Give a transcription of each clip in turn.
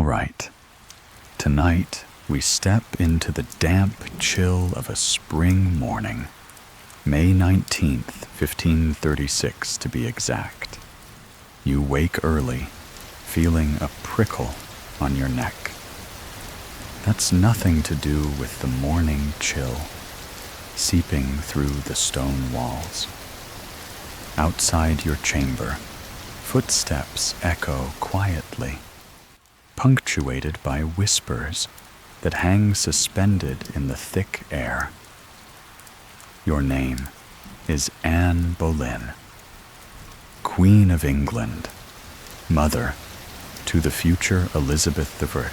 All right. Tonight, we step into the damp chill of a spring morning, May 19th, 1536 to be exact. You wake early, feeling a prickle on your neck. That's nothing to do with the morning chill seeping through the stone walls. Outside your chamber, footsteps echo quietly, punctuated by whispers that hang suspended in the thick air. Your name is Anne Boleyn, Queen of England, mother to the future Elizabeth I.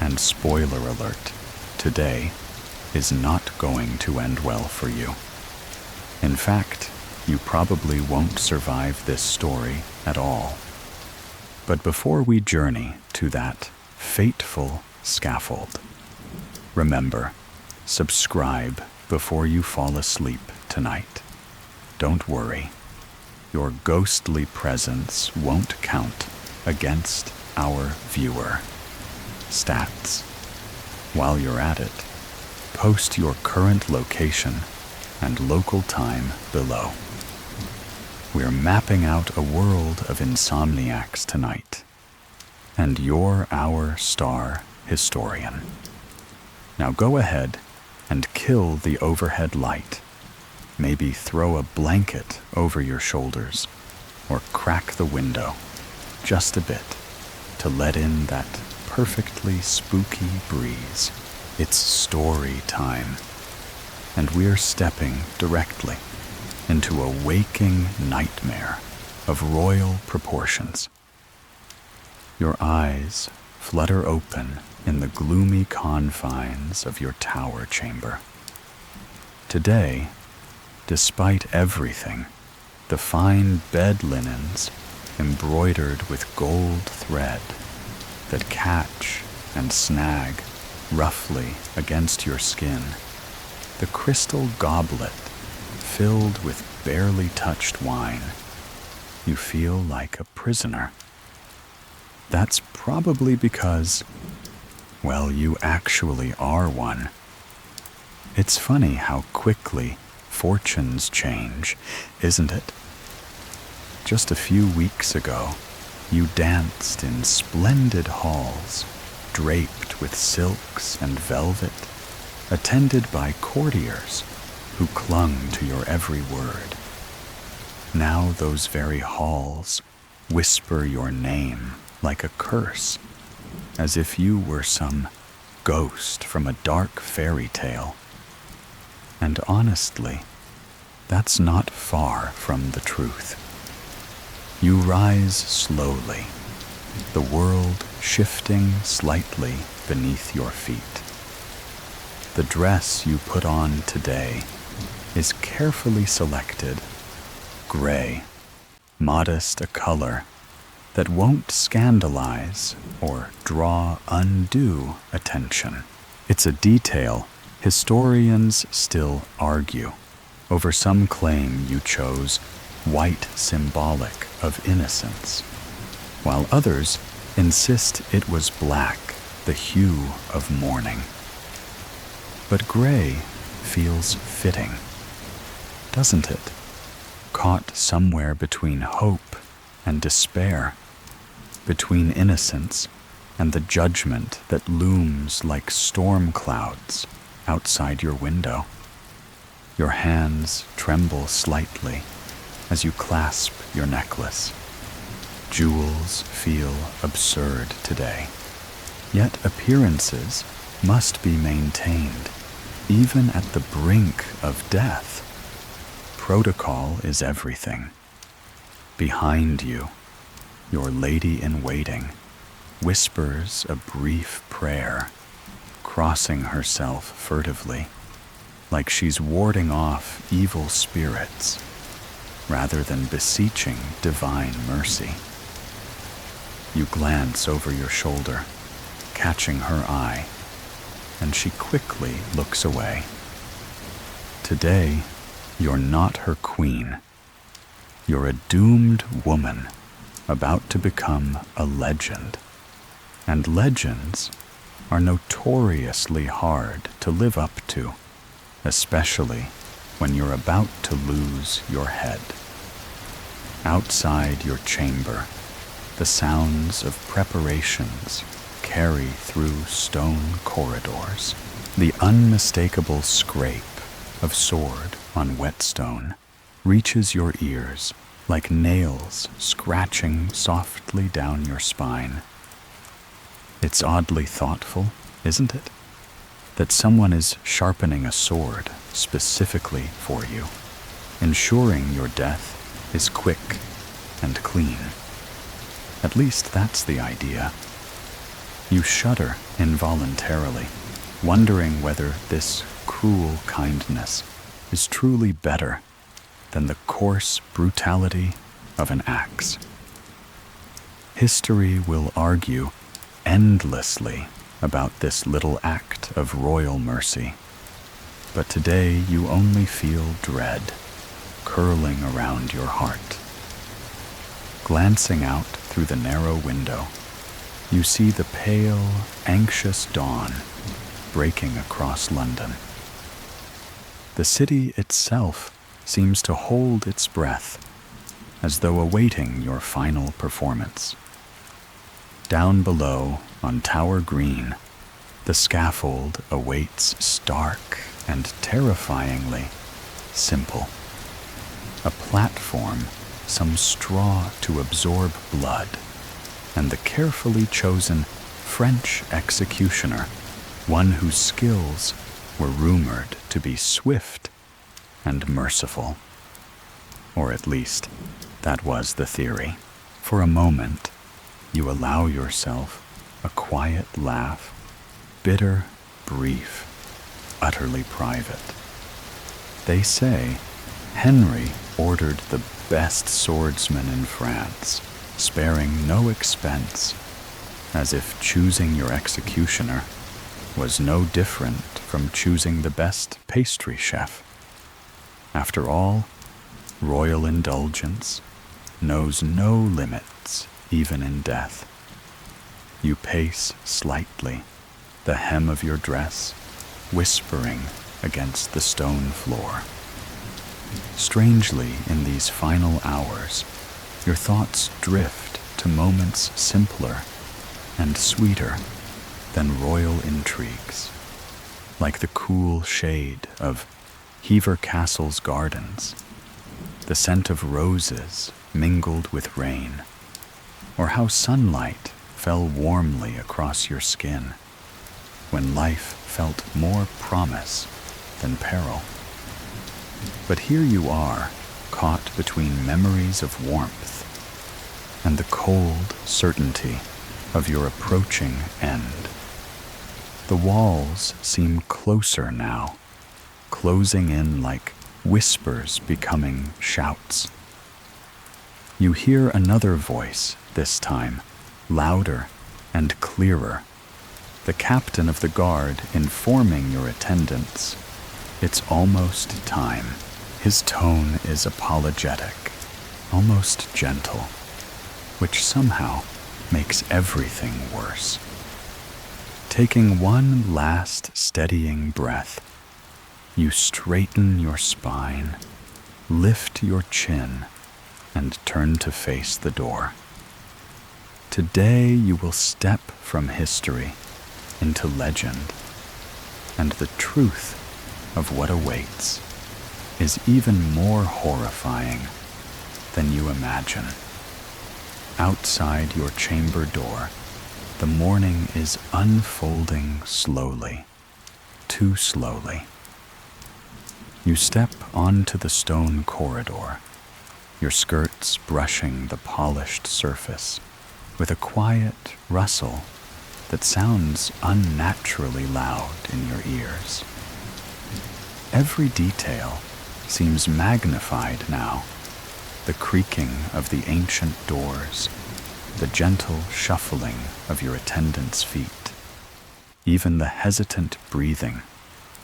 And spoiler alert, today is not going to end well for you. In fact, you probably won't survive this story at all. But before we journey to that fateful scaffold, remember, subscribe before you fall asleep tonight. Don't worry, your ghostly presence won't count against our viewer stats. While you're at it, post your current location and local time below. We're mapping out a world of insomniacs tonight, and you're our star historian. Now go ahead and kill the overhead light. Maybe throw a blanket over your shoulders, or crack the window just a bit to let in that perfectly spooky breeze. It's story time, and we're stepping directly into a waking nightmare of royal proportions. Your eyes flutter open in the gloomy confines of your tower chamber. Today, despite everything, the fine bed linens embroidered with gold thread that catch and snag roughly against your skin, the crystal goblet filled with barely touched wine, you feel like a prisoner. That's probably because, well, you actually are one. It's funny how quickly fortunes change, isn't it? Just a few weeks ago, you danced in splendid halls, draped with silks and velvet, attended by courtiers who clung to your every word. Now those very halls whisper your name like a curse, as if you were some ghost from a dark fairy tale. And honestly, that's not far from the truth. You rise slowly, the world shifting slightly beneath your feet. The dress you put on today is carefully selected, gray, modest a color that won't scandalize or draw undue attention. It's a detail historians still argue over. Some claim you chose white symbolic of innocence, while others insist it was black, the hue of mourning. But gray feels fitting, doesn't it? Caught somewhere between hope and despair, between innocence and the judgment that looms like storm clouds outside your window. Your hands tremble slightly as you clasp your necklace. Jewels feel absurd today, yet appearances must be maintained, even at the brink of death. Protocol is everything. Behind you, your lady-in-waiting whispers a brief prayer, crossing herself furtively, like she's warding off evil spirits rather than beseeching divine mercy. You glance over your shoulder, catching her eye, and she quickly looks away. Today, you're not her queen. You're a doomed woman about to become a legend. And legends are notoriously hard to live up to, especially when you're about to lose your head. Outside your chamber, the sounds of preparations carry through stone corridors. The unmistakable scrape of sword on whetstone reaches your ears like nails scratching softly down your spine. It's oddly thoughtful, isn't it? That someone is sharpening a sword specifically for you, ensuring your death is quick and clean. At least that's the idea. You shudder involuntarily, wondering whether this cruel kindness is truly better than the coarse brutality of an axe. History will argue endlessly about this little act of royal mercy, but today you only feel dread curling around your heart. Glancing out through the narrow window, you see the pale, anxious dawn breaking across London. The city itself seems to hold its breath, as though awaiting your final performance. Down below, on Tower Green, the scaffold awaits stark and terrifyingly simple. A platform, some straw to absorb blood, and the carefully chosen French executioner, one whose skills were rumored to be swift and merciful. Or at least, that was the theory. For a moment, you allow yourself a quiet laugh, bitter, brief, utterly private. They say Henry ordered the best swordsman in France, sparing no expense, as if choosing your executioner was no different from choosing the best pastry chef. After all, royal indulgence knows no limits, even in death. You pace slightly, the hem of your dress whispering against the stone floor. Strangely, in these final hours, your thoughts drift to moments simpler and sweeter than royal intrigues, like the cool shade of Hever Castle's gardens, the scent of roses mingled with rain, or how sunlight fell warmly across your skin when life felt more promise than peril. But here you are, caught between memories of warmth and the cold certainty of your approaching end. The walls seem closer now, closing in like whispers becoming shouts. You hear another voice this time, louder and clearer, the captain of the guard informing your attendants it's almost time. His tone is apologetic, almost gentle, which somehow makes everything worse. Taking one last steadying breath, you straighten your spine, lift your chin, and turn to face the door. Today you will step from history into legend, and the truth of what awaits is even more horrifying than you imagine. Outside your chamber door, the morning is unfolding slowly, too slowly. You step onto the stone corridor, your skirts brushing the polished surface with a quiet rustle that sounds unnaturally loud in your ears. Every detail seems magnified now. The creaking of the ancient doors, the gentle shuffling of your attendants' feet, even the hesitant breathing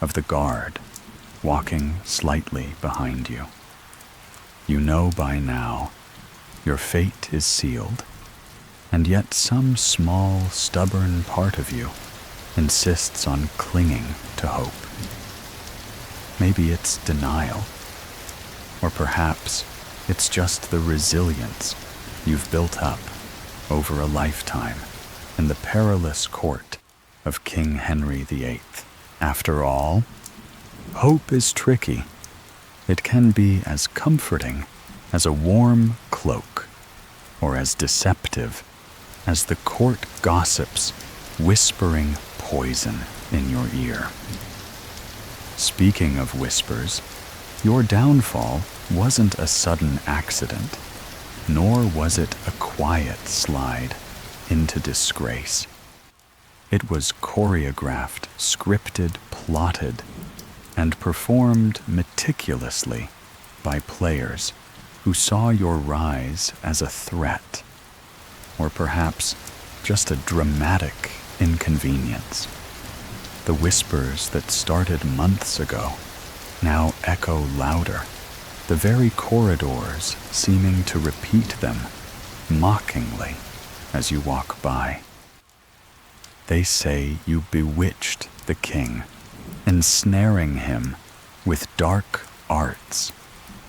of the guard walking slightly behind you. You know by now your fate is sealed, and yet some small, stubborn part of you insists on clinging to hope. Maybe it's denial, or perhaps it's just the resilience you've built up over a lifetime in the perilous court of King Henry VIII. After all, hope is tricky. It can be as comforting as a warm cloak, or as deceptive as the court gossips whispering poison in your ear. Speaking of whispers, your downfall wasn't a sudden accident, nor was it a quiet slide into disgrace. It was choreographed, scripted, plotted, and performed meticulously by players who saw your rise as a threat, or perhaps just a dramatic inconvenience. The whispers that started months ago now echo louder, the very corridors seeming to repeat them mockingly as you walk by. They say you bewitched the king, ensnaring him with dark arts,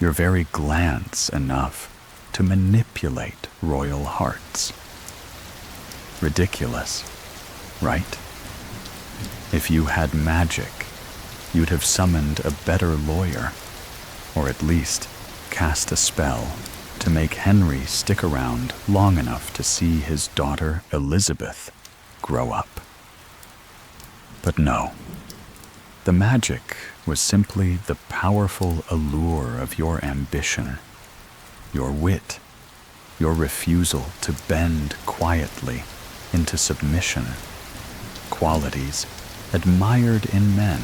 your very glance enough to manipulate royal hearts. Ridiculous, right? If you had magic, you'd have summoned a better lawyer, or at least cast a spell to make Henry stick around long enough to see his daughter Elizabeth grow up. But no, the magic was simply the powerful allure of your ambition, your wit, your refusal to bend quietly into submission, qualities admired in men,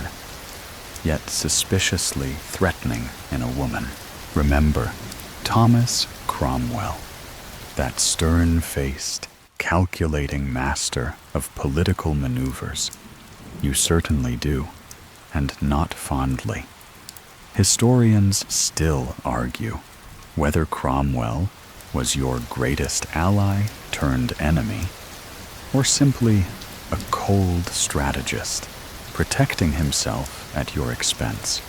yet suspiciously threatening in a woman. Remember Thomas Cromwell, that stern-faced, calculating master of political maneuvers. You certainly do, and not fondly. Historians still argue whether Cromwell was your greatest ally turned enemy, or simply a cold strategist protecting himself at your expense.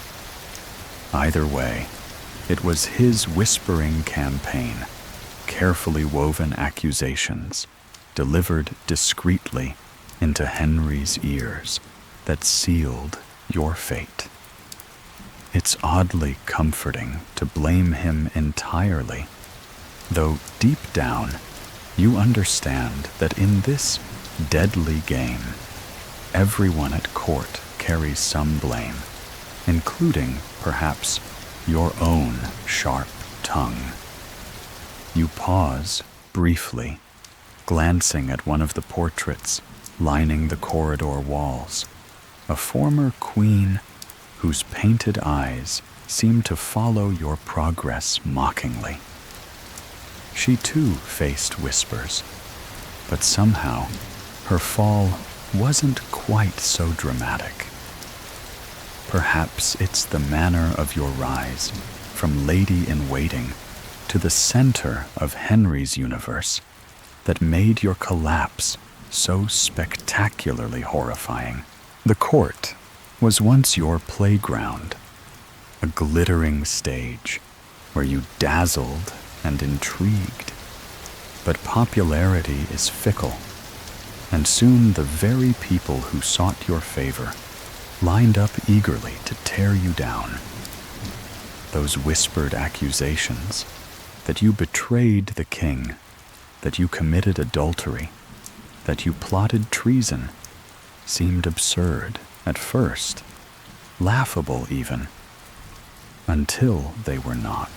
Either way, it was his whispering campaign, carefully woven accusations, delivered discreetly into Henry's ears, that sealed your fate. It's oddly comforting to blame him entirely, though deep down you understand that in this deadly game, everyone at court carries some blame, including, perhaps, your own sharp tongue. You pause briefly, glancing at one of the portraits lining the corridor walls, a former queen whose painted eyes seem to follow your progress mockingly. She too faced whispers, but somehow her fall wasn't quite so dramatic. Perhaps it's the manner of your rise from lady-in-waiting to the center of Henry's universe that made your collapse so spectacularly horrifying. The court was once your playground, a glittering stage where you dazzled and intrigued. But popularity is fickle, and soon the very people who sought your favor lined up eagerly to tear you down. Those whispered accusations that you betrayed the king, that you committed adultery, that you plotted treason, seemed absurd at first, laughable even, until they were not.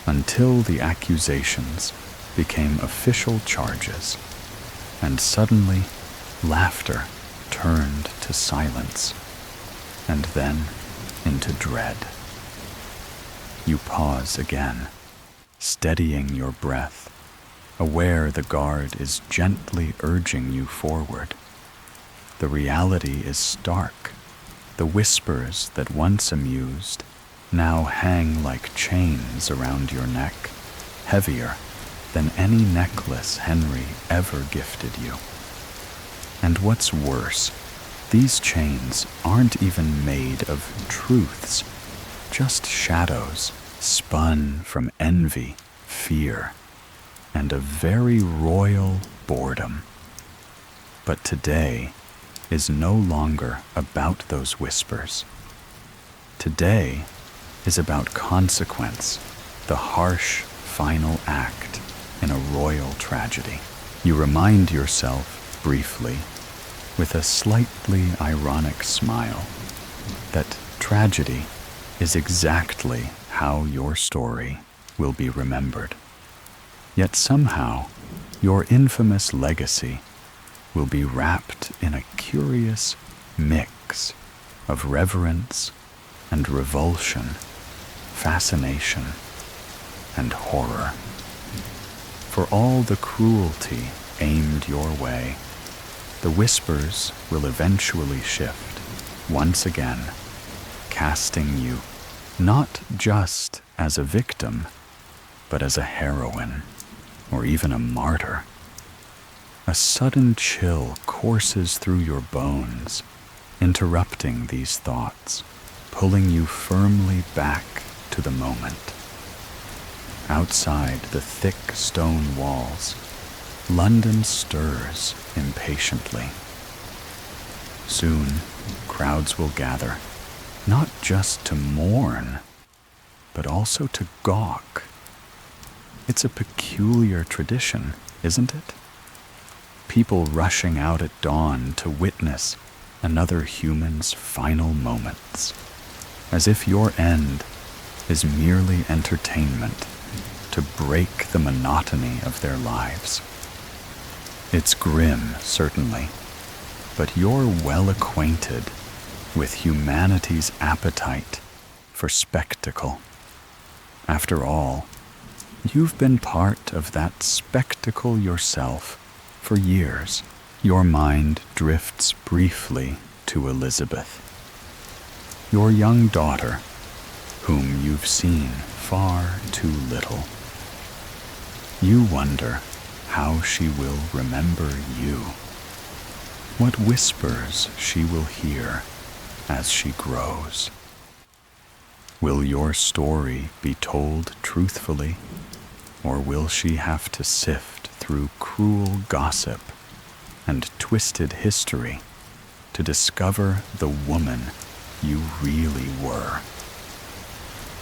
Until the accusations became official charges, and suddenly laughter turned to silence, and then into dread. You pause again, steadying your breath, aware the guard is gently urging you forward. The reality is stark. The whispers that once amused now hang like chains around your neck, heavier than any necklace Henry ever gifted you. And what's worse, these chains aren't even made of truths, just shadows spun from envy, fear, and a very royal boredom. But today is no longer about those whispers. Today is about consequence, the harsh final act in a royal tragedy. You remind yourself briefly, with a slightly ironic smile, that tragedy is exactly how your story will be remembered. Yet somehow, your infamous legacy will be wrapped in a curious mix of reverence and revulsion, fascination and horror. For all the cruelty aimed your way, the whispers will eventually shift once again, casting you not just as a victim, but as a heroine or even a martyr. A sudden chill courses through your bones, interrupting these thoughts, pulling you firmly back to the moment. Outside the thick stone walls, London stirs impatiently. Soon, crowds will gather, not just to mourn, but also to gawk. It's a peculiar tradition, isn't it? People rushing out at dawn to witness another human's final moments, as if your end is merely entertainment to break the monotony of their lives. It's grim, certainly, but you're well acquainted with humanity's appetite for spectacle. After all, you've been part of that spectacle yourself for years. Your mind drifts briefly to Elizabeth, your young daughter, whom you've seen far too little. You wonder how she will remember you, what whispers she will hear as she grows. Will your story be told truthfully, or will she have to sift through cruel gossip and twisted history to discover the woman you really were?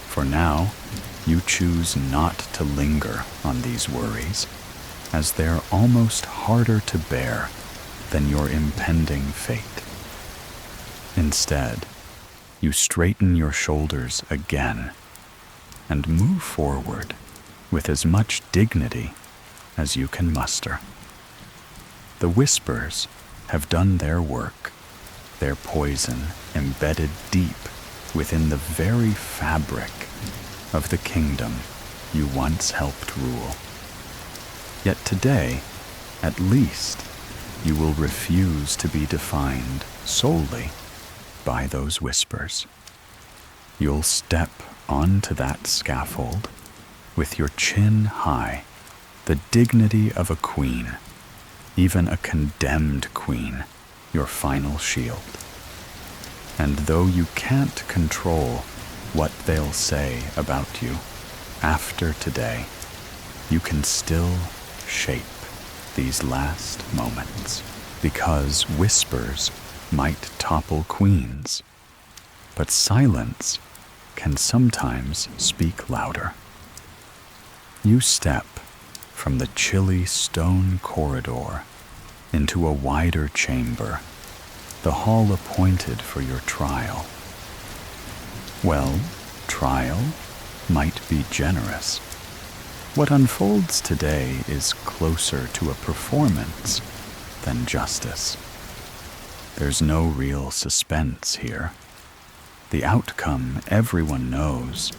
For now, you choose not to linger on these worries, as they're almost harder to bear than your impending fate. Instead, you straighten your shoulders again and move forward with as much dignity as you can muster. The whispers have done their work, their poison embedded deep within the very fabric of the kingdom you once helped rule. Yet today, at least, you will refuse to be defined solely by those whispers. You'll step onto that scaffold with your chin high, the dignity of a queen, even a condemned queen, your final shield. And though you can't control what they'll say about you after today, you can still shape these last moments, because whispers might topple queens, but silence can sometimes speak louder. You step from the chilly stone corridor into a wider chamber, the hall appointed for your trial. Well, trial might be generous. What unfolds today is closer to a performance than justice. There's no real suspense here. The outcome, everyone knows,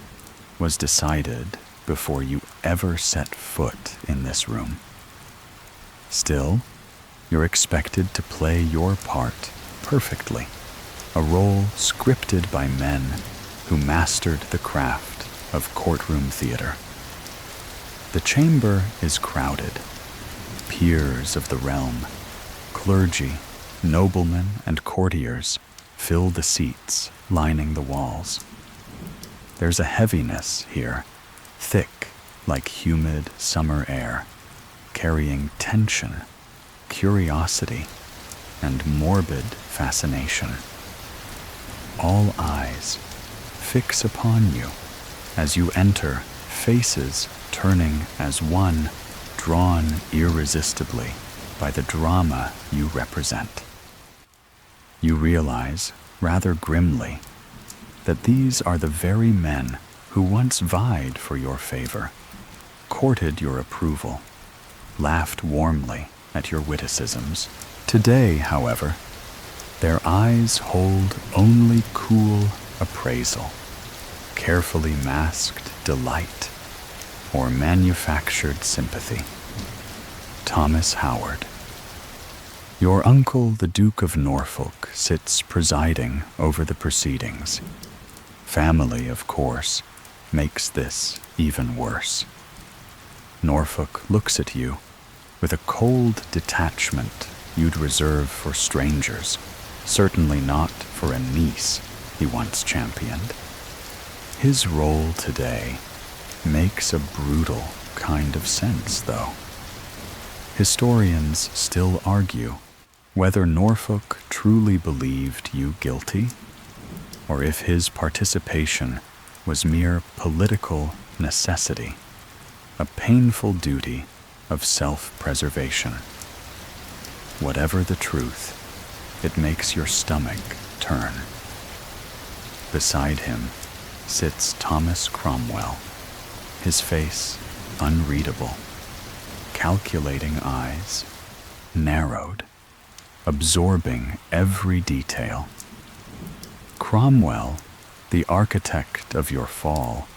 was decided before you ever set foot in this room. Still, you're expected to play your part perfectly, a role scripted by men who mastered the craft of courtroom theater. The chamber is crowded. Peers of the realm, clergy, noblemen, and courtiers fill the seats lining the walls. There's a heaviness here, thick like humid summer air, carrying tension, curiosity, and morbid fascination. All eyes fix upon you as you enter, faces turning as one, drawn irresistibly by the drama you represent. You realize, rather grimly, that these are the very men who once vied for your favor, courted your approval, laughed warmly at your witticisms. Today, however, their eyes hold only cool appraisal, carefully masked delight, or manufactured sympathy. Thomas Howard. Your uncle, the Duke of Norfolk, sits presiding over the proceedings. Family, of course, makes this even worse. Norfolk looks at you with a cold detachment you'd reserve for strangers, certainly not for a niece he once championed. His role today makes a brutal kind of sense, though. Historians still argue whether Norfolk truly believed you guilty, or if his participation was mere political necessity, a painful duty of self-preservation. Whatever the truth, it makes your stomach turn. Beside him sits Thomas Cromwell, his face unreadable, calculating eyes, narrowed, absorbing every detail. Cromwell, the architect of your fall,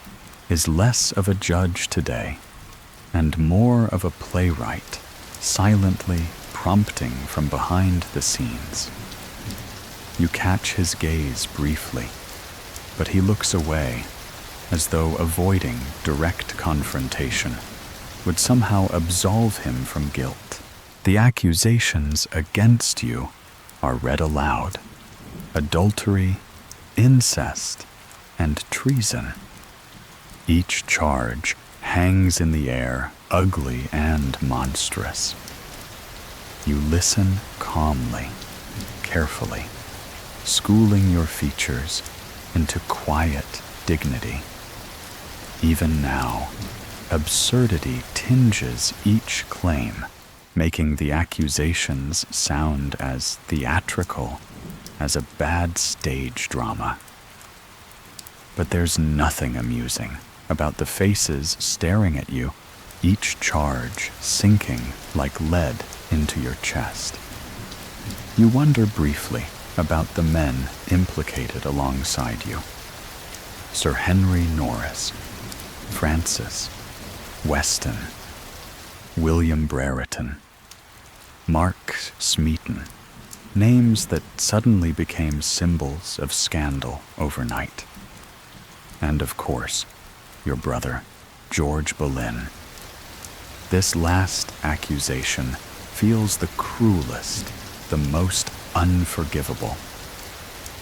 is less of a judge today and more of a playwright, silently prompting from behind the scenes. You catch his gaze briefly, but he looks away, as though avoiding direct confrontation would somehow absolve him from guilt. The accusations against you are read aloud: adultery, incest, and treason. Each charge hangs in the air, ugly and monstrous. You listen calmly, carefully, schooling your features into quiet dignity. Even now, absurdity tinges each claim, making the accusations sound as theatrical as a bad stage drama. But there's nothing amusing about the faces staring at you, each charge sinking like lead into your chest. You wonder briefly about the men implicated alongside you. Sir Henry Norris, Francis, Weston, William Brereton, Mark Smeaton, names that suddenly became symbols of scandal overnight. And of course, your brother, George Boleyn. This last accusation feels the cruelest, the most unforgivable.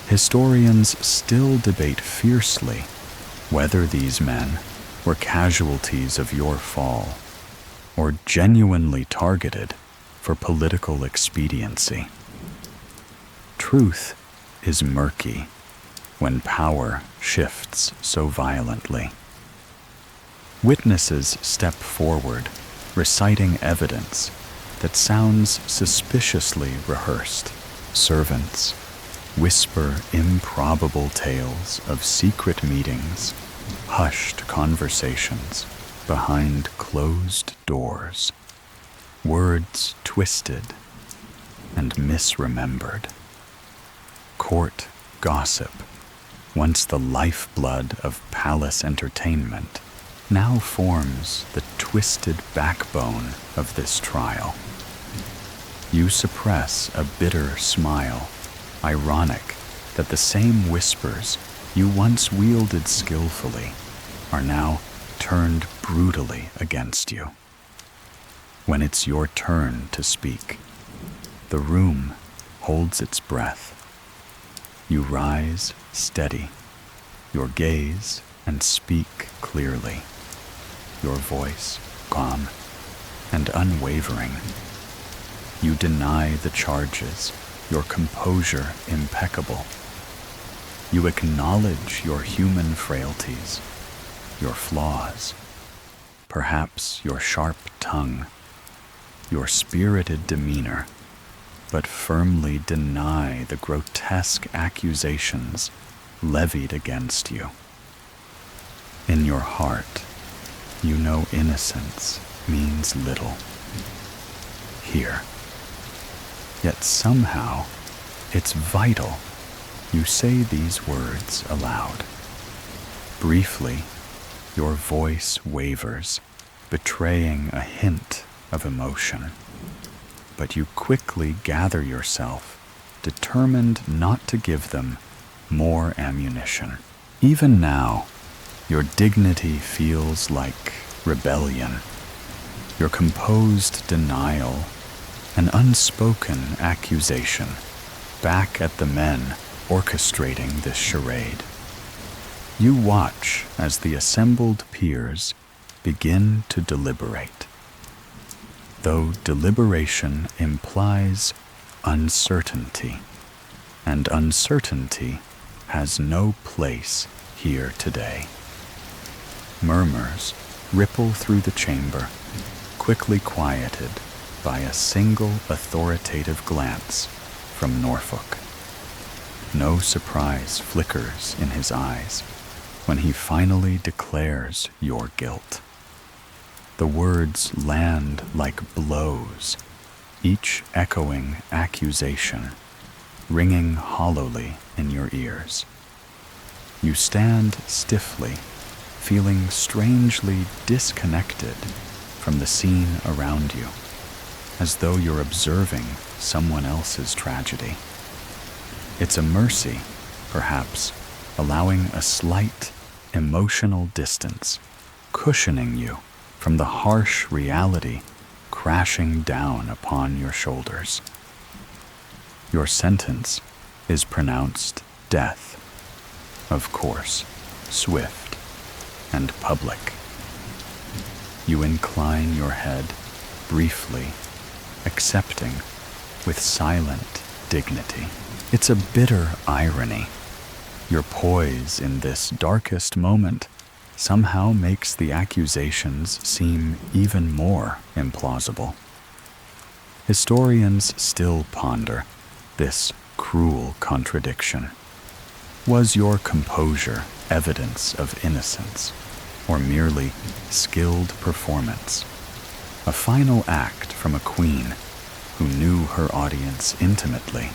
Historians still debate fiercely whether these men were casualties of your fall or genuinely targeted for political expediency. Truth is murky when power shifts so violently. Witnesses step forward, reciting evidence that sounds suspiciously rehearsed. Servants whisper improbable tales of secret meetings, hushed conversations behind closed doors, words twisted and misremembered. Court gossip, once the lifeblood of palace entertainment, now forms the twisted backbone of this trial. You suppress a bitter smile, ironic that the same whispers you once wielded skillfully are now turned brutally against you. When it's your turn to speak, the room holds its breath. You rise steady, your gaze, and speak clearly, your voice calm and unwavering. You deny the charges, your composure impeccable. You acknowledge your human frailties, your flaws, perhaps your sharp tongue, your spirited demeanor, but firmly deny the grotesque accusations levied against you. In your heart, you know innocence means little here. Yet somehow, it's vital you say these words aloud. Briefly, your voice wavers, betraying a hint of emotion. But you quickly gather yourself, determined not to give them more ammunition. Even now, your dignity feels like rebellion, your composed denial, an unspoken accusation, back at the men orchestrating this charade. You watch as the assembled peers begin to deliberate. Though deliberation implies uncertainty, and uncertainty has no place here today. Murmurs ripple through the chamber, quickly quieted by a single authoritative glance from Norfolk. No surprise flickers in his eyes when he finally declares your guilt. The words land like blows, each echoing accusation, ringing hollowly in your ears. You stand stiffly, feeling strangely disconnected from the scene around you, as though you're observing someone else's tragedy. It's a mercy, perhaps, allowing a slight emotional distance, cushioning you from the harsh reality crashing down upon your shoulders. Your sentence is pronounced death, of course, swift and public. You incline your head briefly, accepting with silent dignity. It's a bitter irony. Your poise in this darkest moment somehow makes the accusations seem even more implausible. Historians still ponder this cruel contradiction. Was your composure evidence of innocence, or merely skilled performance? A final act from a queen who knew her audience intimately.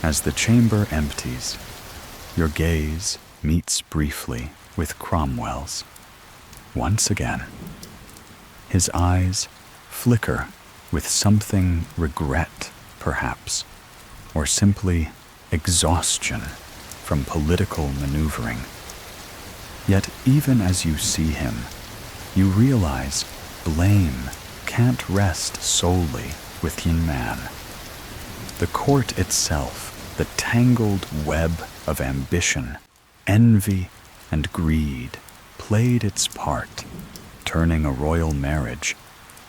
As the chamber empties, your gaze meets briefly with Cromwell's. Once again, his eyes flicker with something regret, perhaps, or simply exhaustion from political maneuvering. Yet even as you see him, you realize blame can't rest solely within man. The court itself, the tangled web of ambition, envy, and greed, played its part, turning a royal marriage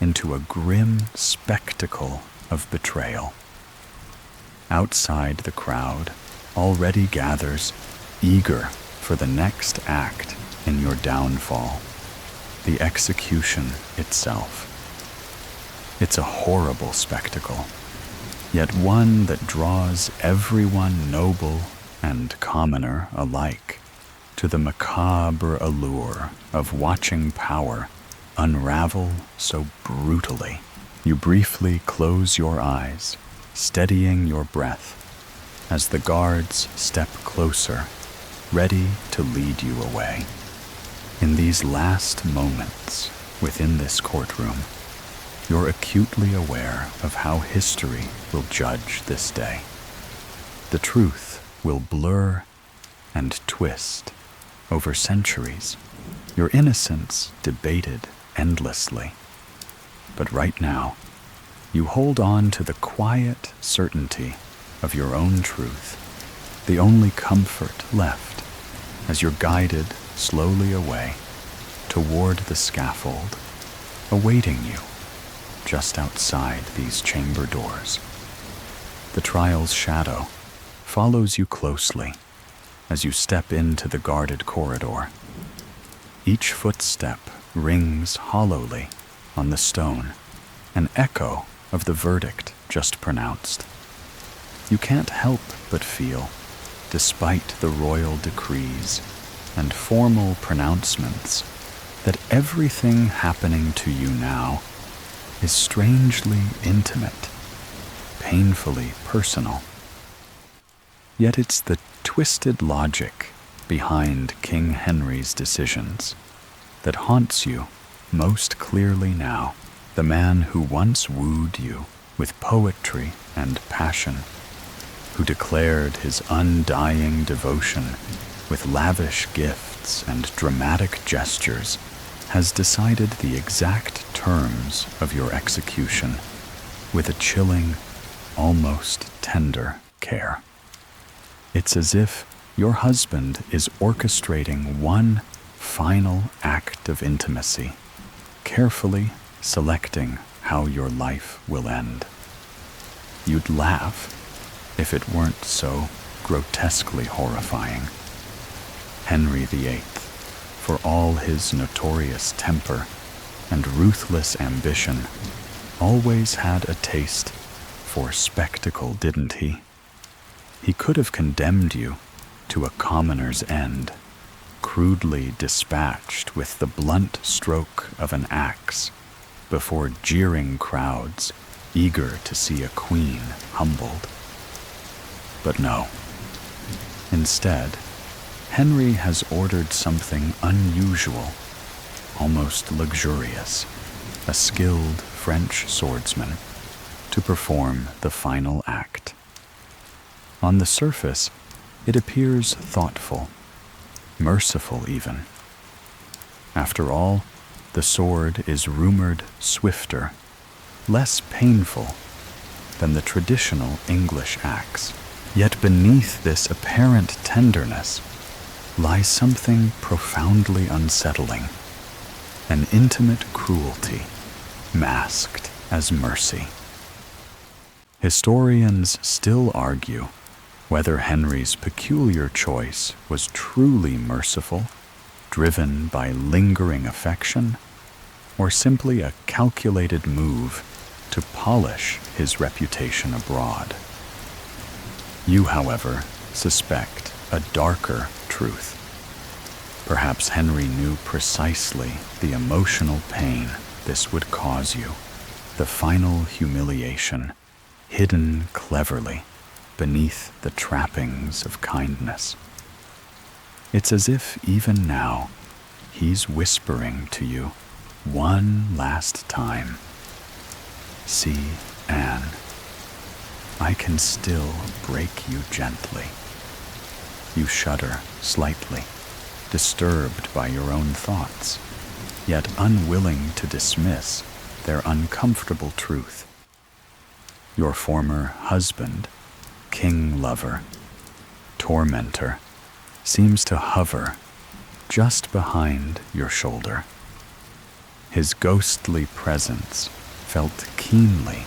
into a grim spectacle of betrayal. Outside, the crowd already gathers, eager for the next act in your downfall, the execution itself. It's a horrible spectacle, yet one that draws everyone noble and commoner alike to the macabre allure of watching power unravel so brutally. You briefly close your eyes, steadying your breath, as the guards step closer, ready to lead you away. In these last moments within this courtroom, you're acutely aware of how history will judge this day. The truth will blur and twist over centuries, your innocence debated endlessly. But right now, you hold on to the quiet certainty of your own truth, the only comfort left as you're guided slowly away toward the scaffold, awaiting you just outside these chamber doors. The trial's shadow follows you closely as you step into the guarded corridor. Each footstep rings hollowly on the stone, an echo of the verdict just pronounced. You can't help but feel, despite the royal decrees and formal pronouncements, that everything happening to you now is strangely intimate, painfully personal. Yet it's the twisted logic behind King Henry's decisions that haunts you most clearly now. The man who once wooed you with poetry and passion, who declared his undying devotion with lavish gifts and dramatic gestures, has decided the exact terms of your execution with a chilling, almost tender care. It's as if your husband is orchestrating one final act of intimacy, carefully selecting how your life will end. You'd laugh if it weren't so grotesquely horrifying. Henry VIII, for all his notorious temper and ruthless ambition, always had a taste for spectacle, didn't he? He could have condemned you to a commoner's end, crudely dispatched with the blunt stroke of an axe, before jeering crowds eager to see a queen humbled. But no. Instead, Henry has ordered something unusual, almost luxurious, a skilled French swordsman, to perform the final act. On the surface, it appears thoughtful, merciful even. After all, the sword is rumored swifter, less painful than the traditional English axe. Yet beneath this apparent tenderness lies something profoundly unsettling, an intimate cruelty masked as mercy. Historians still argue whether Henry's peculiar choice was truly merciful, driven by lingering affection, or simply a calculated move to polish his reputation abroad. You, however, suspect a darker truth. Perhaps Henry knew precisely the emotional pain this would cause you, the final humiliation hidden cleverly beneath the trappings of kindness. It's as if even now he's whispering to you one last time, "See, Anne, I can still break you gently." You shudder slightly, disturbed by your own thoughts, yet unwilling to dismiss their uncomfortable truth. Your former husband, king lover, tormentor, seems to hover just behind your shoulder. His ghostly presence felt keenly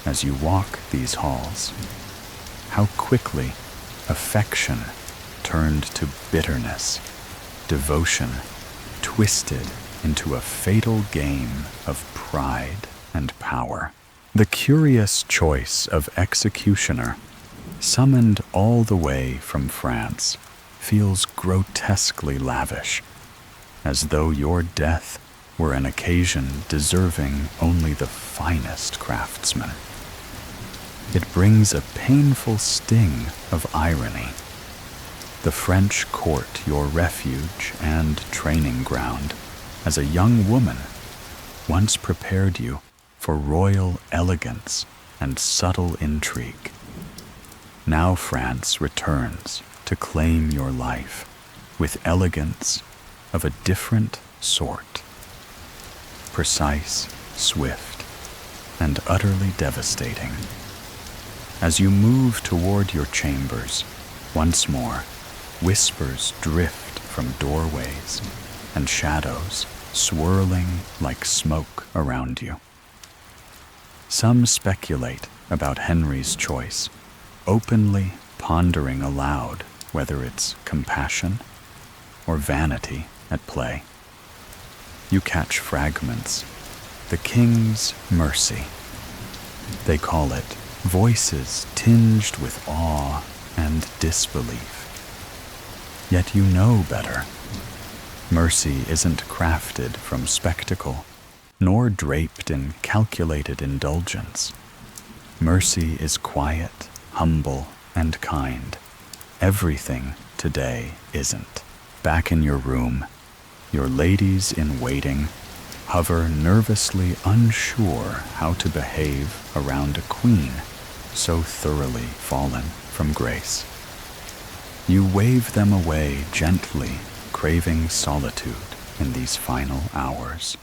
as you walk these halls. How quickly affection turned to bitterness, devotion twisted into a fatal game of pride and power. The curious choice of executioner, summoned all the way from France, feels grotesquely lavish, as though your death were an occasion deserving only the finest craftsman. It brings a painful sting of irony. The French court, your refuge and training ground, as a young woman, once prepared you for royal elegance and subtle intrigue. Now France returns to claim your life with elegance of a different sort. Precise, swift, and utterly devastating. As you move toward your chambers, once more, whispers drift from doorways and shadows swirling like smoke around you. Some speculate about Henry's choice, openly pondering aloud whether it's compassion or vanity at play. You catch fragments. The king's mercy. They call it voices tinged with awe and disbelief. Yet you know better. Mercy isn't crafted from spectacle, nor draped in calculated indulgence. Mercy is quiet, humble, and kind. Everything today isn't. Back in your room, your ladies in waiting hover nervously unsure how to behave around a queen so thoroughly fallen from grace. You wave them away gently, craving solitude in these final hours.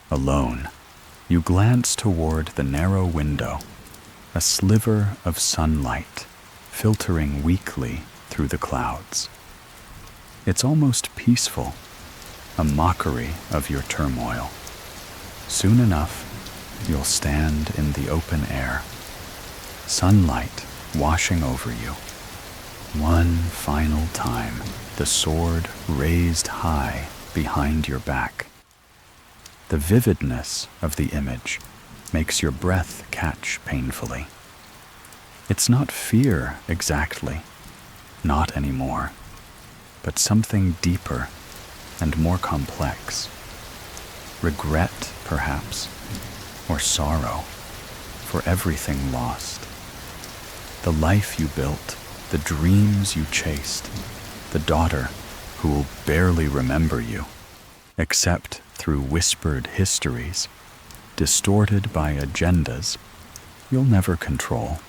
Alone, you glance toward the narrow window, a sliver of sunlight filtering weakly through the clouds. It's almost peaceful, a mockery of your turmoil. Soon enough, you'll stand in the open air, sunlight washing over you. One final time, the sword raised high behind your back. The vividness of the image makes your breath catch painfully. It's not fear exactly, not anymore, but something deeper and more complex. Regret, perhaps, or sorrow for everything lost. The life you built, the dreams you chased, the daughter who will barely remember you, except through whispered histories, distorted by agendas you'll never control.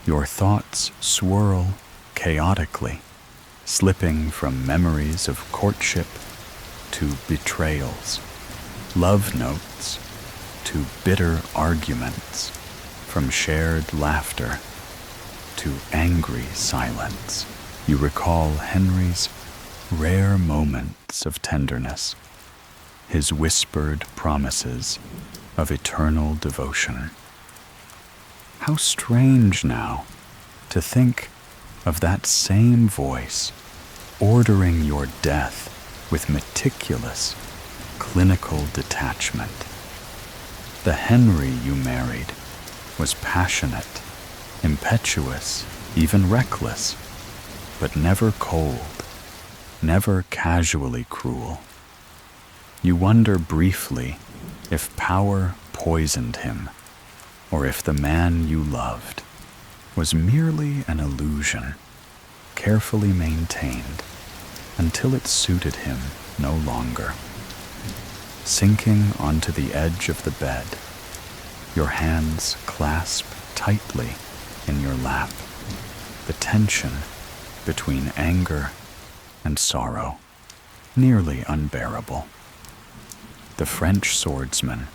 Your thoughts swirl chaotically, slipping from memories of courtship to betrayals, love notes to bitter arguments, from shared laughter to angry silence. You recall Henry's rare moments of tenderness, his whispered promises of eternal devotion. How strange now to think of that same voice ordering your death with meticulous, clinical detachment. The Henry you married was passionate, impetuous, even reckless, but never cold, never casually cruel. You wonder briefly if power poisoned him, or if the man you loved was merely an illusion, carefully maintained until it suited him no longer. Sinking onto the edge of the bed, your hands clasp tightly in your lap, the tension between anger and sorrow, nearly unbearable. The French swordsman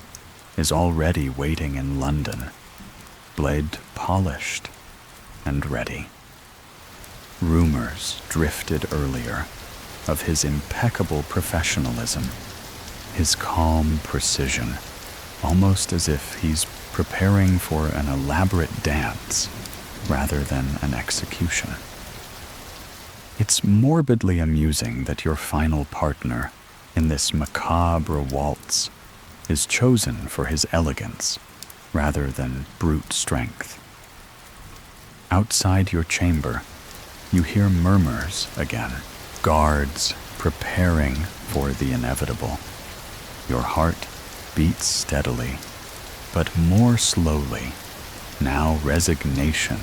is already waiting in London, blade polished and ready. Rumors drifted earlier of his impeccable professionalism, his calm precision, almost as if he's preparing for an elaborate dance rather than an execution. It's morbidly amusing that your final partner in this macabre waltz is chosen for his elegance rather than brute strength. Outside your chamber, you hear murmurs again, guards preparing for the inevitable. Your heart beats steadily, but more slowly, now resignation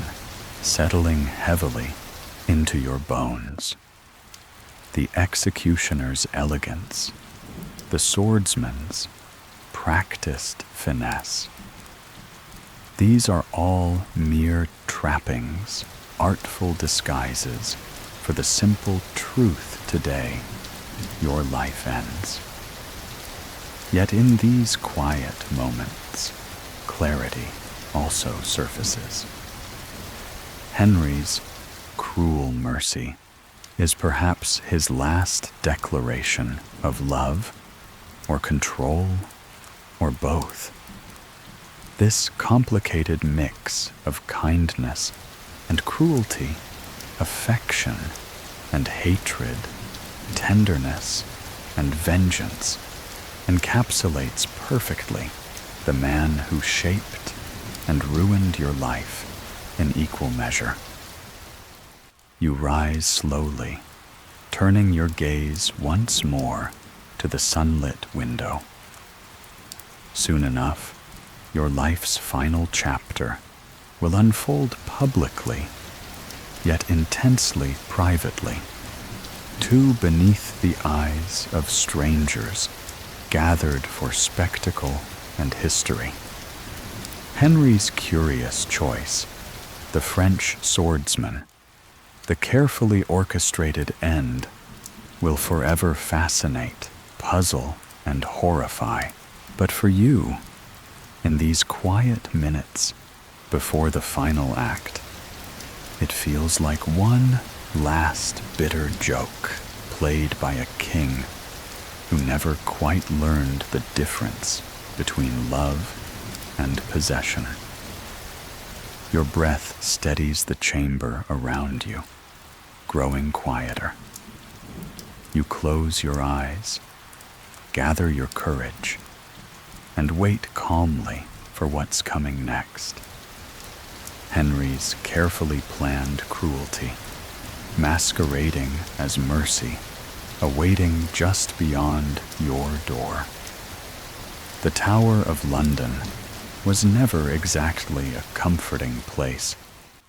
settling heavily into your bones. The executioner's elegance, the swordsman's practiced finesse. These are all mere trappings, artful disguises for the simple truth today your life ends. Yet in these quiet moments, clarity also surfaces. Henry's cruel mercy is perhaps his last declaration of love or control or both. This complicated mix of kindness and cruelty, affection and hatred, tenderness and vengeance encapsulates perfectly the man who shaped and ruined your life in equal measure. You rise slowly, turning your gaze once more to the sunlit window. Soon enough, your life's final chapter will unfold publicly, yet intensely privately, two beneath the eyes of strangers gathered for spectacle and history. Henry's curious choice, the French swordsman, the carefully orchestrated end, will forever fascinate, puzzle, and horrify. But for you, in these quiet minutes before the final act, it feels like one last bitter joke played by a king who never quite learned the difference between love and possession. Your breath steadies the chamber around you, growing quieter. You close your eyes, gather your courage, and wait calmly for what's coming next. Henry's carefully planned cruelty, masquerading as mercy, awaiting just beyond your door. The Tower of London was never exactly a comforting place,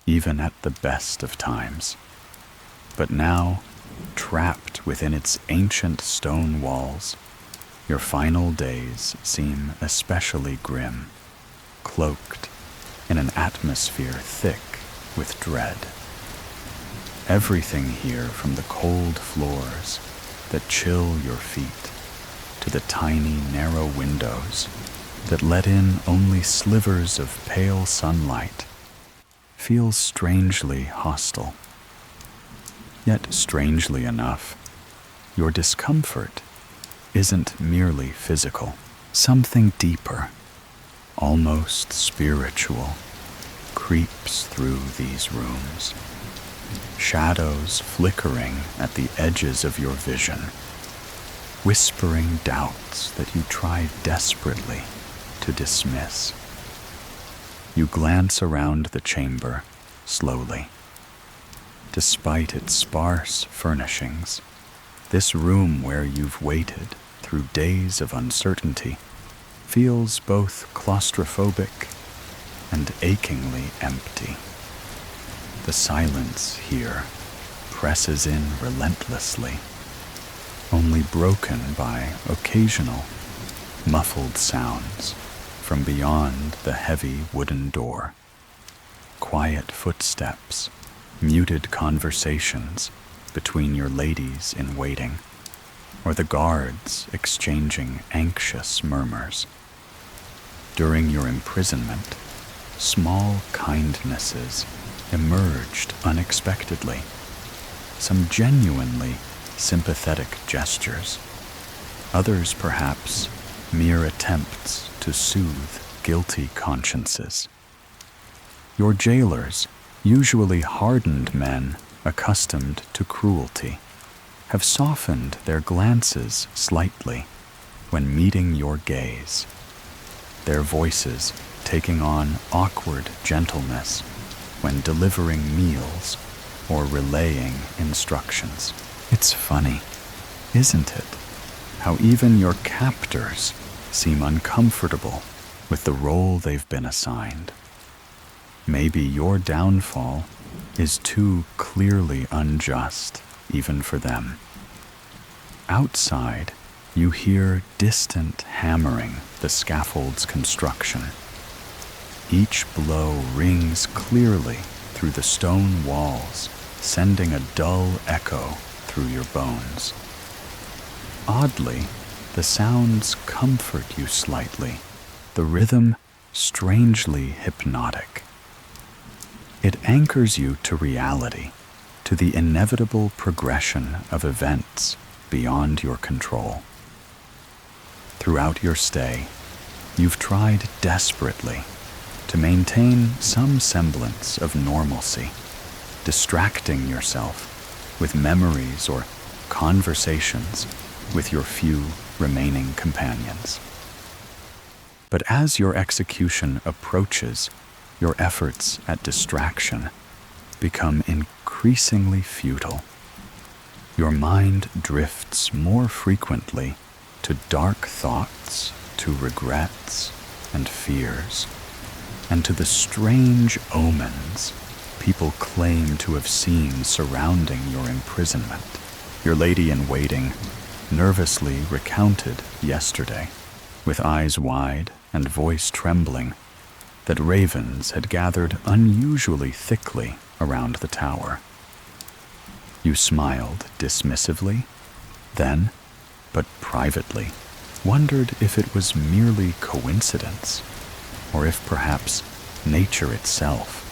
even at the best of times. But now, trapped within its ancient stone walls, your final days seem especially grim, cloaked in an atmosphere thick with dread. Everything here, from the cold floors that chill your feet to the tiny, narrow windows that let in only slivers of pale sunlight, feels strangely hostile. Yet, strangely enough, your discomfort isn't merely physical. Something deeper, almost spiritual, creeps through these rooms. Shadows flickering at the edges of your vision, whispering doubts that you try desperately to dismiss. You glance around the chamber slowly. Despite its sparse furnishings, this room where you've waited through days of uncertainty feels both claustrophobic and achingly empty. The silence here presses in relentlessly, only broken by occasional, muffled sounds from beyond the heavy wooden door. Quiet footsteps, muted conversations between your ladies in waiting, or the guards exchanging anxious murmurs. During your imprisonment, small kindnesses emerged unexpectedly, some genuinely sympathetic gestures, others perhaps mere attempts to soothe guilty consciences. Your jailers, usually hardened men accustomed to cruelty, have softened their glances slightly when meeting your gaze, their voices taking on awkward gentleness when delivering meals or relaying instructions. It's funny, isn't it, how even your captors seem uncomfortable with the role they've been assigned. Maybe your downfall is too clearly unjust even for them. Outside, you hear distant hammering the scaffold's construction. Each blow rings clearly through the stone walls, sending a dull echo through your bones. Oddly, the sounds comfort you slightly, the rhythm strangely hypnotic. It anchors you to reality, to the inevitable progression of events beyond your control. Throughout your stay, you've tried desperately to maintain some semblance of normalcy, distracting yourself with memories or conversations with your few remaining companions. But as your execution approaches, your efforts at distraction become increasingly futile. Your mind drifts more frequently to dark thoughts, to regrets and fears, and to the strange omens people claim to have seen surrounding your imprisonment. Your lady-in-waiting nervously recounted yesterday, with eyes wide and voice trembling, that ravens had gathered unusually thickly around the tower. You smiled dismissively, then, but privately, wondered if it was merely coincidence, or if perhaps nature itself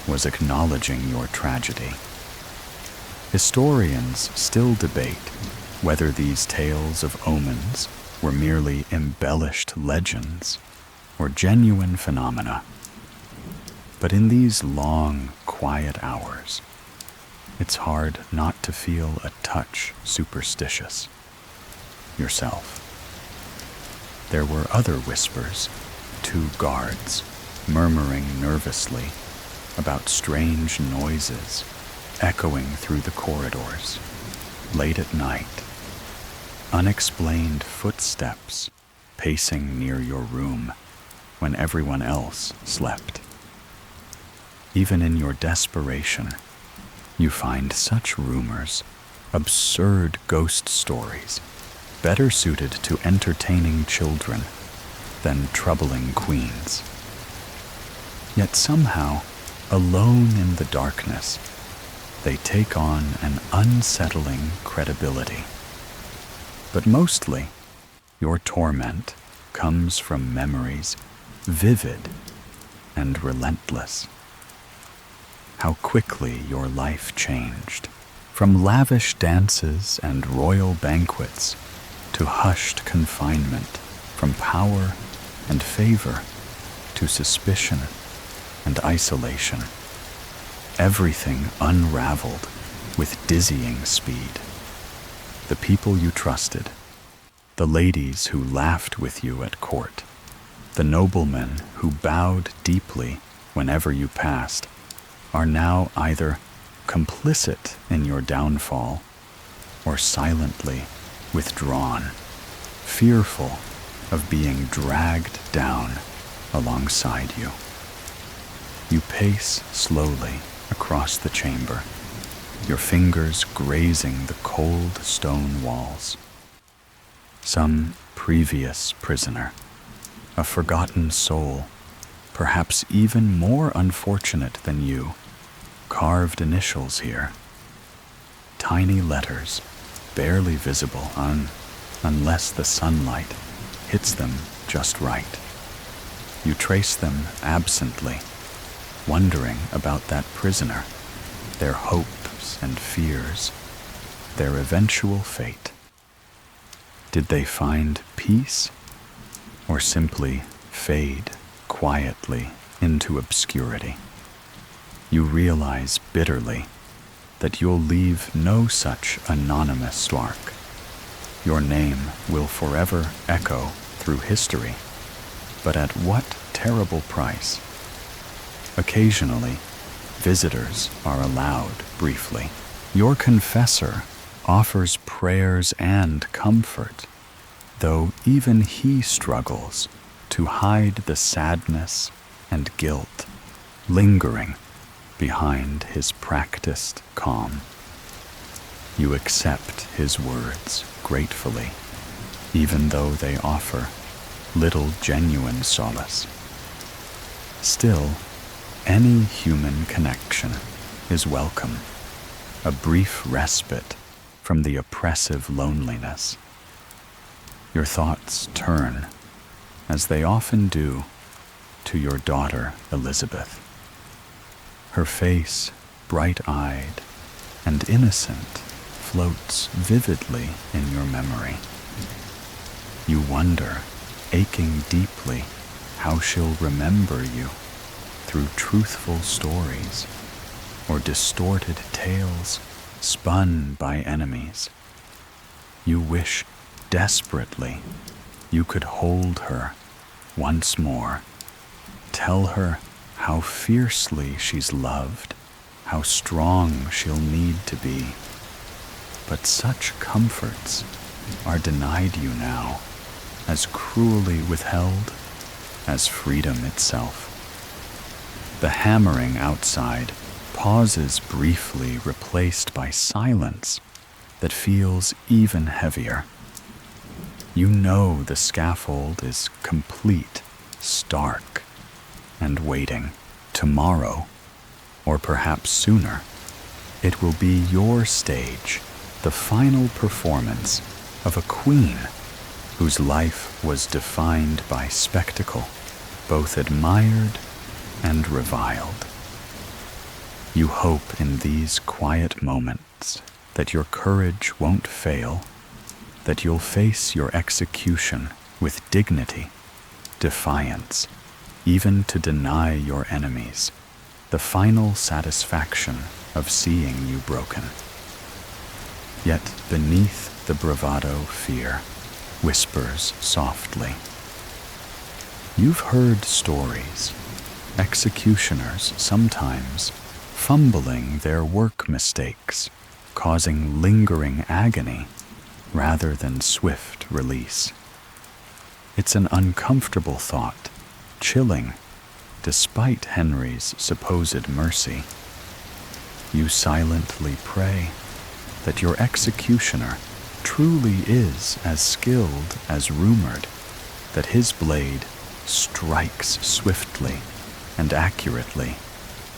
was acknowledging your tragedy. Historians still debate whether these tales of omens were merely embellished legends or genuine phenomena. But in these long, quiet hours, it's hard not to feel a touch superstitious. Yourself. There were other whispers, 2 guards murmuring nervously about strange noises echoing through the corridors late at night, unexplained footsteps pacing near your room when everyone else slept. Even in your desperation, you find such rumors, absurd ghost stories, better suited to entertaining children than troubling queens. Yet somehow, alone in the darkness, they take on an unsettling credibility. But mostly, your torment comes from memories vivid and relentless. How quickly your life changed, from lavish dances and royal banquets to hushed confinement, from power and favor to suspicion and isolation. Everything unraveled with dizzying speed. The people you trusted, the ladies who laughed with you at court, the noblemen who bowed deeply whenever you passed, are now either complicit in your downfall or silently withdrawn, fearful of being dragged down alongside you. You pace slowly across the chamber, your fingers grazing the cold stone walls. Some previous prisoner, a forgotten soul, perhaps even more unfortunate than you, carved initials here. Tiny letters, barely visible unless the sunlight hits them just right. You trace them absently, wondering about that prisoner, their hopes and fears, their eventual fate. Did they find peace, or simply fade quietly into obscurity? You realize bitterly that you'll leave no such anonymous spark. Your name will forever echo through history, but at what terrible price? Occasionally, visitors are allowed briefly. Your confessor offers prayers and comfort, though even he struggles to hide the sadness and guilt lingering behind his practiced calm. You accept his words gratefully, even though they offer little genuine solace. Still, any human connection is welcome, a brief respite from the oppressive loneliness Your thoughts turn, as they often do, to your daughter Elizabeth. Her face, bright-eyed and innocent, floats vividly in your memory. You wonder, aching deeply, how she'll remember you through truthful stories or distorted tales spun by enemies. You wish desperately you could hold her once more, tell her how fiercely she's loved, how strong she'll need to be. But such comforts are denied you now, as cruelly withheld as freedom itself. The hammering outside pauses briefly, replaced by silence that feels even heavier. You know the scaffold is complete, stark, and waiting. Tomorrow, or perhaps sooner, it will be your stage, the final performance of a queen whose life was defined by spectacle, both admired and reviled. You hope in these quiet moments that your courage won't fail, that you'll face your execution with dignity, defiance, even to deny your enemies the final satisfaction of seeing you broken. Yet beneath the bravado, fear whispers softly. You've heard stories, executioners sometimes fumbling their work mistakes, causing lingering agony rather than swift release. It's an uncomfortable thought, chilling despite Henry's supposed mercy. You silently pray that your executioner truly is as skilled as rumored, that his blade strikes swiftly and accurately,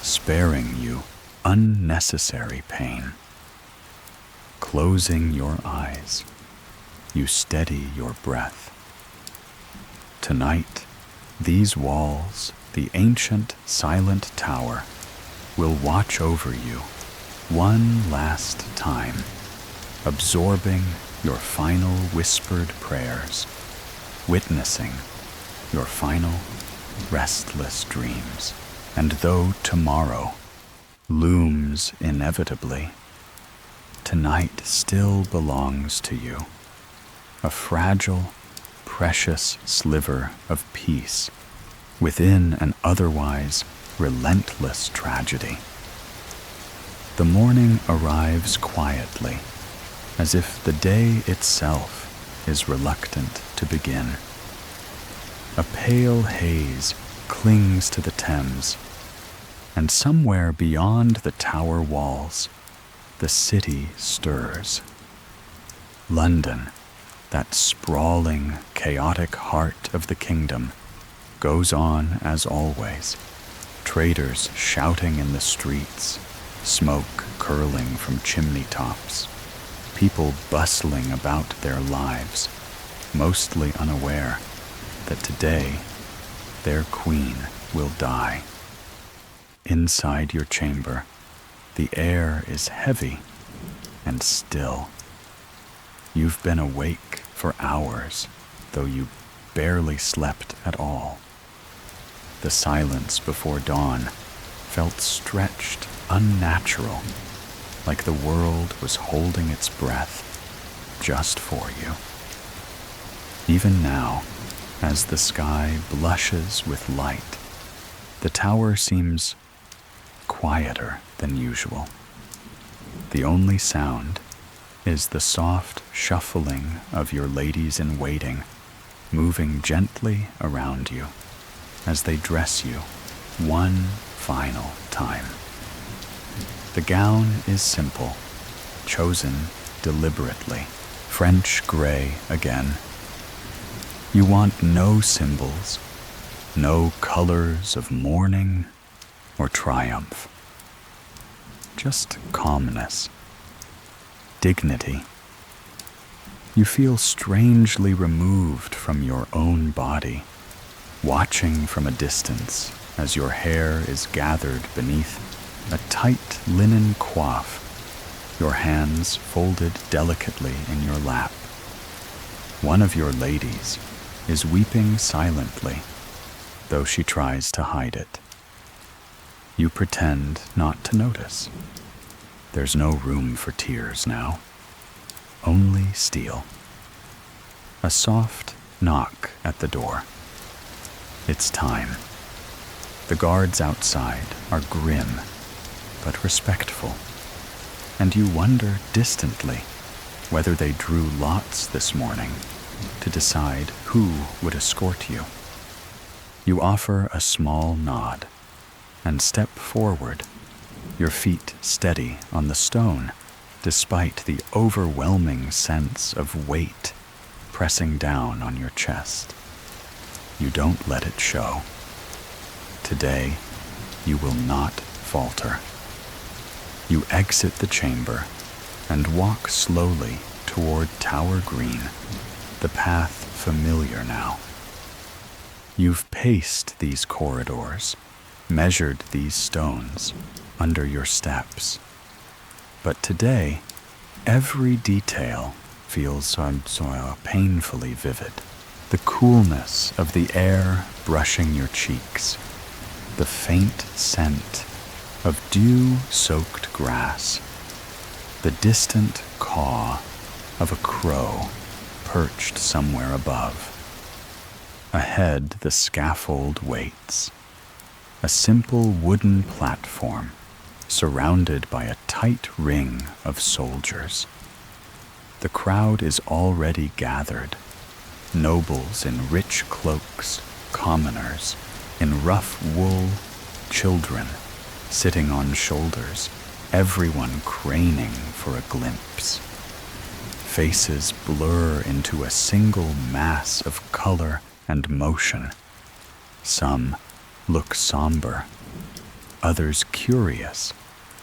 sparing you unnecessary pain. Closing your eyes, you steady your breath. Tonight, these walls, the ancient silent tower, will watch over you one last time, absorbing your final whispered prayers, witnessing your final restless dreams. And though tomorrow looms inevitably, tonight still belongs to you, a fragile, precious sliver of peace within an otherwise relentless tragedy. The morning arrives quietly, as if the day itself is reluctant to begin. A pale haze clings to the Thames, and somewhere beyond the tower walls, the city stirs. London, that sprawling, chaotic heart of the kingdom, goes on as always, traders shouting in the streets, smoke curling from chimney tops, people bustling about their lives, mostly unaware that today their queen will die. Inside your chamber, the air is heavy and still. You've been awake for hours, though you barely slept at all. The silence before dawn felt stretched, unnatural, like the world was holding its breath just for you. Even now, as the sky blushes with light, the tower seems quieter than usual. The only sound is the soft shuffling of your ladies-in-waiting, moving gently around you as they dress you one final time. The gown is simple, chosen deliberately, French gray again. You want no symbols, no colors of mourning or triumph. Just calmness, dignity. You feel strangely removed from your own body, watching from a distance as your hair is gathered beneath a tight linen coif, your hands folded delicately in your lap. One of your ladies is weeping silently, though she tries to hide it. You pretend not to notice. There's no room for tears now, only steel. A soft knock at the door. It's time. The guards outside are grim, but respectful, and you wonder distantly whether they drew lots this morning to decide who would escort you. You offer a small nod and step forward, your feet steady on the stone, despite the overwhelming sense of weight pressing down on your chest. You don't let it show. Today, you will not falter. You exit the chamber and walk slowly toward Tower Green, the path familiar now. You've paced these corridors, measured these stones under your steps. But today, every detail feels so painfully vivid. The coolness of the air brushing your cheeks, the faint scent of dew-soaked grass, the distant caw of a crow perched somewhere above. Ahead, the scaffold waits, a simple wooden platform surrounded by a tight ring of soldiers. The crowd is already gathered, nobles in rich cloaks, commoners in rough wool, children sitting on shoulders, everyone craning for a glimpse. Faces blur into a single mass of color and motion. Some look somber, others curious,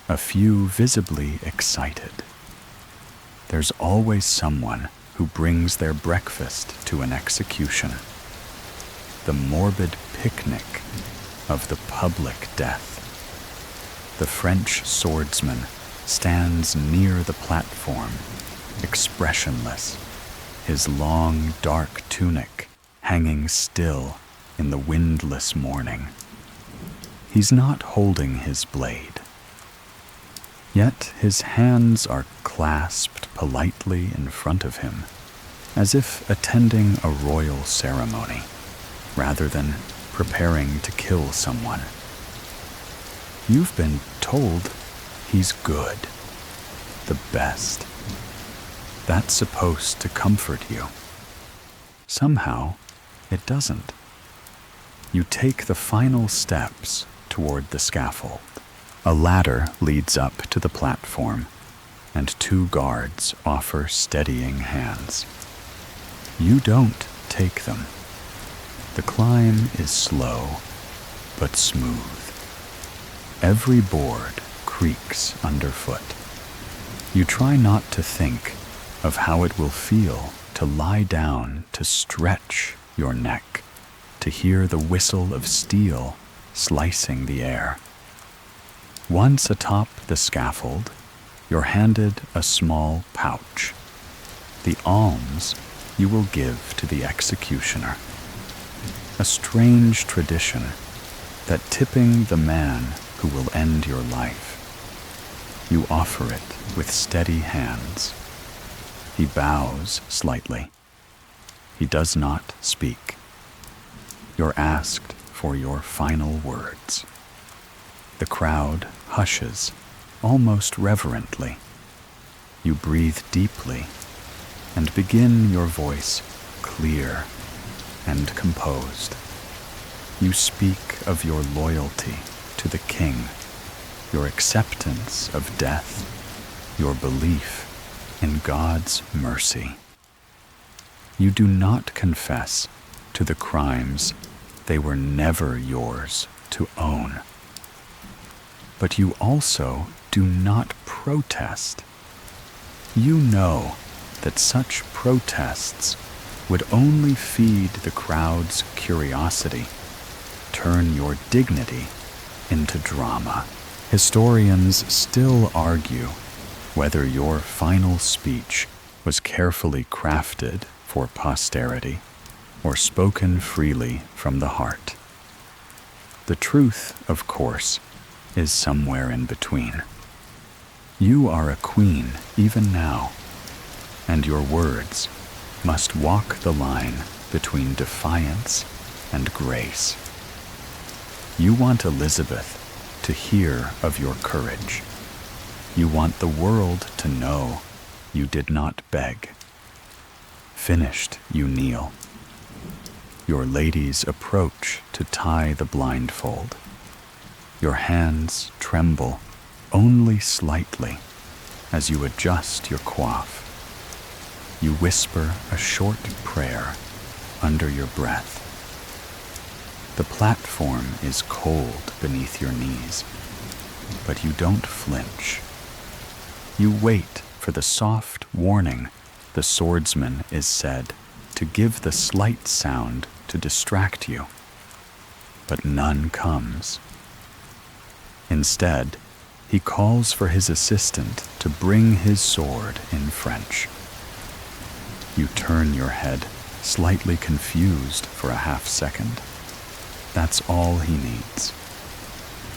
a few visibly excited. There's always someone who brings their breakfast to an execution. The morbid picnic of the public death. The French swordsman stands near the platform, expressionless, his long, dark tunic hanging still in the windless morning. He's not holding his blade. Yet his hands are clasped politely in front of him, as if attending a royal ceremony, rather than preparing to kill someone. You've been told he's good, the best. That's supposed to comfort you. Somehow, it doesn't. You take the final steps toward the scaffold. A ladder leads up to the platform, and two guards offer steadying hands. You don't take them. The climb is slow, but smooth. Every board creaks underfoot. You try not to think of how it will feel to lie down, to stretch your neck, to hear the whistle of steel slicing the air. Once atop the scaffold, you're handed a small pouch, the alms you will give to the executioner. A strange tradition that tipping the man who will end your life. You offer it with steady hands. He bows slightly. He does not speak. You're asked for your final words. The crowd hushes, almost reverently. You breathe deeply and begin your voice clear and composed. You speak of your loyalty to the king, your acceptance of death, your belief in God's mercy. You do not confess to the crimes they were never yours to own. But you also do not protest. You know that such protests would only feed the crowd's curiosity, turn your dignity into drama. Historians still argue whether your final speech was carefully crafted for posterity or spoken freely from the heart. The truth, of course, is somewhere in between. You are a queen even now, and your words must walk the line between defiance and grace. You want Elizabeth to hear of your courage. You want the world to know you did not beg. Finished, you kneel. Your ladies approach to tie the blindfold. Your hands tremble only slightly as you adjust your coif. You whisper a short prayer under your breath. The platform is cold beneath your knees, but you don't flinch. You wait for the soft warning the swordsman is said to give the slight sound to distract you, but none comes. Instead, he calls for his assistant to bring his sword in French. You turn your head, slightly confused for a half-second. That's all he needs.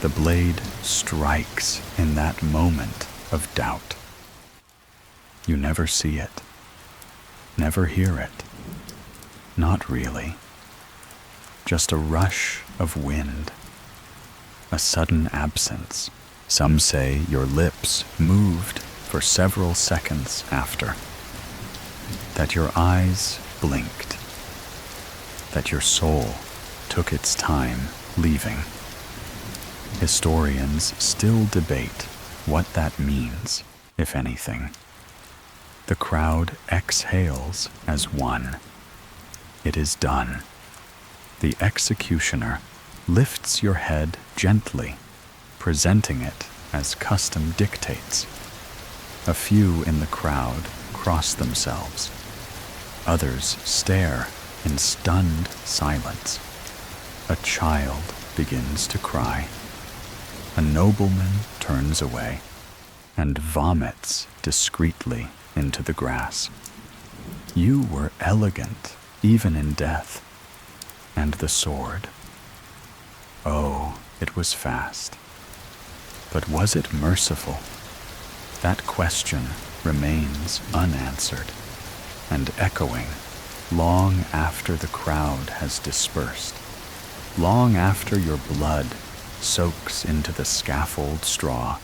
The blade strikes in that moment of doubt. You never see it, never hear it. Not really. Just a rush of wind, a sudden absence. Some say your lips moved for several seconds after, that your eyes blinked, that your soul took its time leaving. Historians still debate what that means, if anything. The crowd exhales as one. It is done. The executioner lifts your head gently, presenting it as custom dictates. A few in the crowd cross themselves. Others stare in stunned silence. A child begins to cry. A nobleman turns away and vomits discreetly into the grass. You were elegant, even in death. And the sword? Oh, it was fast. But was it merciful? That question remains unanswered and echoing long after the crowd has dispersed, long after your blood soaks into the scaffold straw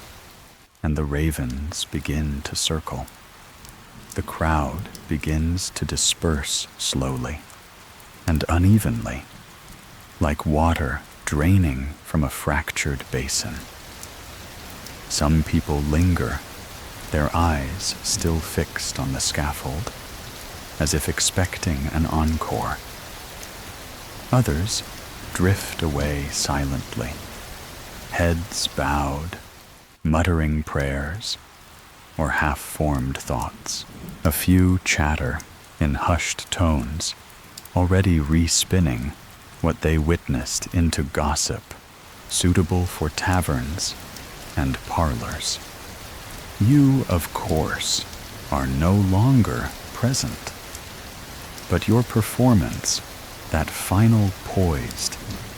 and the ravens begin to circle. The crowd begins to disperse slowly and unevenly, like water draining from a fractured basin. Some people linger, their eyes still fixed on the scaffold, as if expecting an encore. Others drift away silently, heads bowed, muttering prayers or half-formed thoughts. A few chatter in hushed tones, already respinning what they witnessed into gossip, suitable for taverns and parlors. You, of course, are no longer present, but your performance, that final poised,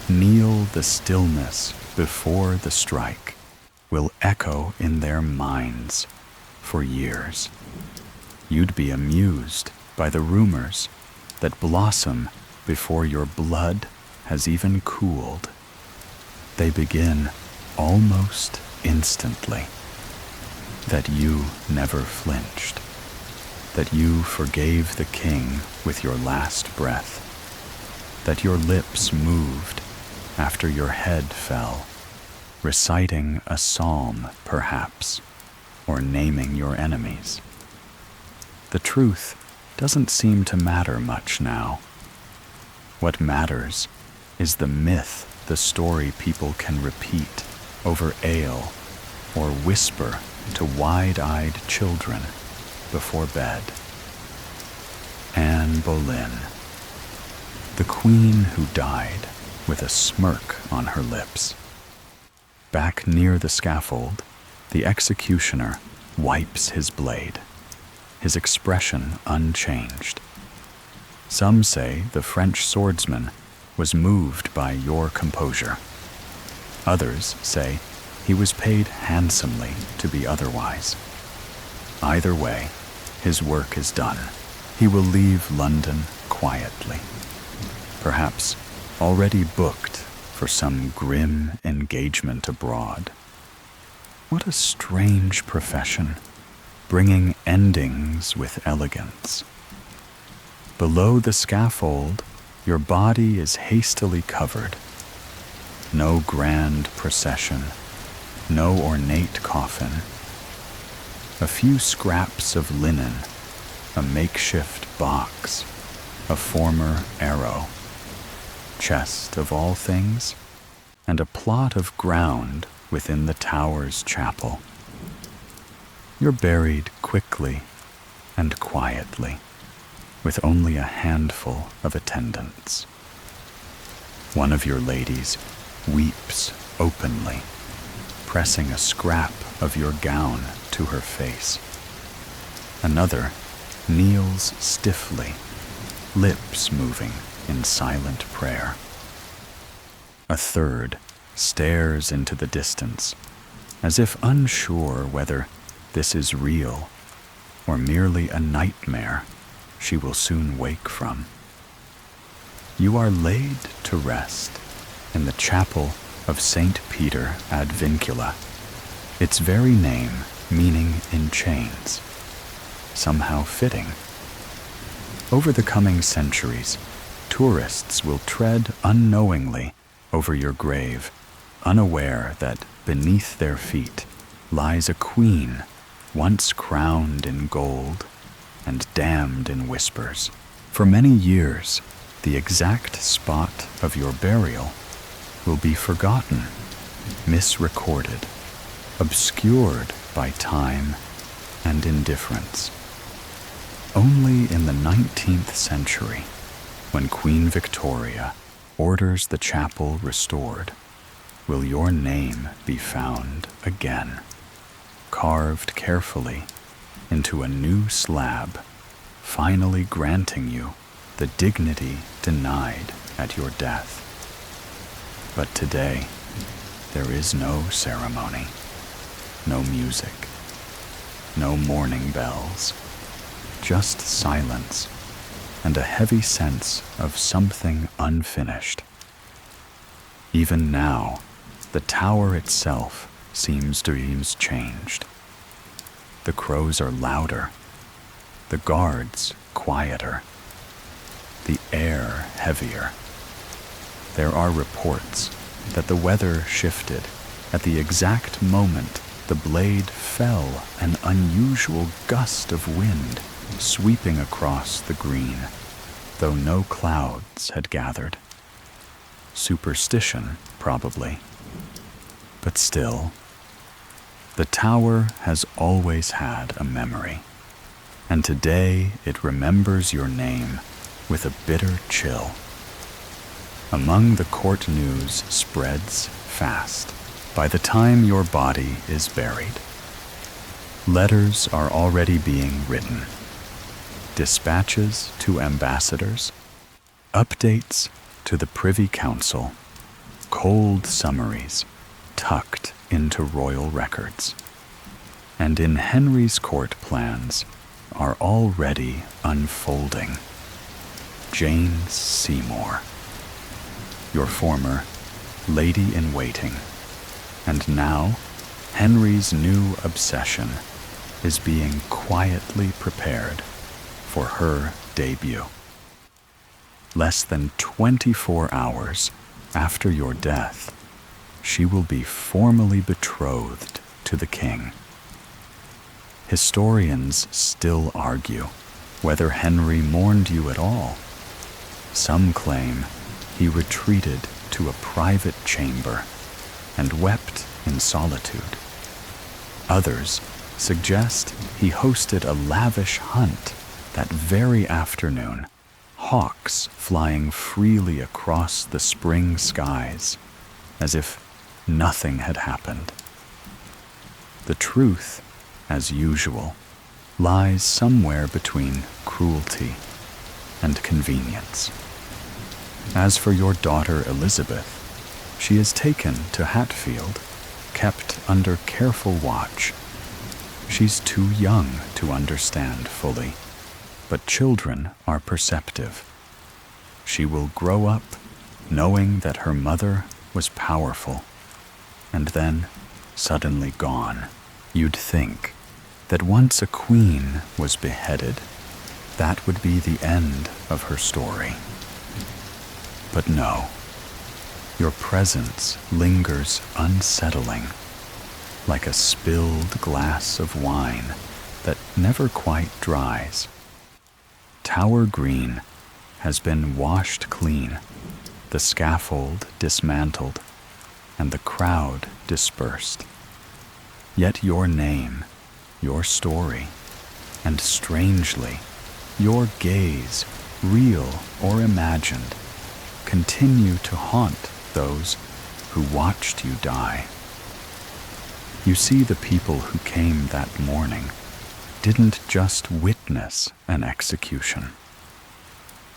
kneel the stillness before the strike, will echo in their minds for years. You'd be amused by the rumors that blossom before your blood has even cooled. They begin almost instantly. That you never flinched. That you forgave the king with your last breath. That your lips moved after your head fell, reciting a psalm, perhaps, or naming your enemies. The truth doesn't seem to matter much now. What matters is the myth, the story people can repeat over ale or whisper to wide-eyed children before bed. Anne Boleyn, the queen who died with a smirk on her lips. Back near the scaffold, the executioner wipes his blade, his expression unchanged. Some say the French swordsman was moved by your composure. Others say he was paid handsomely to be otherwise. Either way, his work is done. He will leave London quietly, perhaps already booked for some grim engagement abroad. What a strange profession, bringing endings with elegance. Below the scaffold, your body is hastily covered. No grand procession, no ornate coffin. A few scraps of linen, a makeshift box, a former arrow, chest of all things, and a plot of ground within the tower's chapel. You're buried quickly and quietly, with only a handful of attendants. One of your ladies weeps openly, pressing a scrap of your gown to her face. Another kneels stiffly, lips moving in silent prayer. A third stares into the distance, as if unsure whether this is real or merely a nightmare she will soon wake from. You are laid to rest in the chapel of St. Peter ad Vincula, its very name meaning in chains, somehow fitting. Over the coming centuries, tourists will tread unknowingly over your grave, unaware that beneath their feet lies a queen once crowned in gold and damned in whispers. For many years, the exact spot of your burial will be forgotten, misrecorded, obscured by time and indifference. Only in the 19th century, when Queen Victoria orders the chapel restored, will your name be found again, carved carefully into a new slab, finally granting you the dignity denied at your death. But today, there is no ceremony, no music, no mourning bells, just silence and a heavy sense of something unfinished. Even now, the tower itself seems changed. The crows are louder, the guards quieter, the air heavier. There are reports that the weather shifted at the exact moment the blade fell, an unusual gust of wind sweeping across the green, though no clouds had gathered. Superstition, probably. But still, the tower has always had a memory, and today it remembers your name with a bitter chill. Among the court news spreads fast by the time your body is buried. Letters are already being written. Dispatches to ambassadors, updates to the Privy Council, cold summaries tucked into royal records. And in Henry's court plans are already unfolding. Jane Seymour, your former lady-in-waiting, and now Henry's new obsession is being quietly prepared for her debut. Less than 24 hours after your death, she will be formally betrothed to the king. Historians still argue whether Henry mourned you at all. Some claim he retreated to a private chamber and wept in solitude. Others suggest he hosted a lavish hunt That very afternoon, hawks flying freely across the spring skies, as if nothing had happened. The truth, as usual, lies somewhere between cruelty and convenience. As for your daughter Elizabeth, she is taken to Hatfield, kept under careful watch. She's too young to understand fully, but children are perceptive. She will grow up knowing that her mother was powerful, and then suddenly gone. You'd think that once a queen was beheaded, that would be the end of her story. But no, your presence lingers unsettling, like a spilled glass of wine that never quite dries. Tower Green has been washed clean, the scaffold dismantled, and the crowd dispersed. Yet your name, your story, and strangely, your gaze, real or imagined, continue to haunt those who watched you die. You see, the people who came that morning didn't just witness an execution.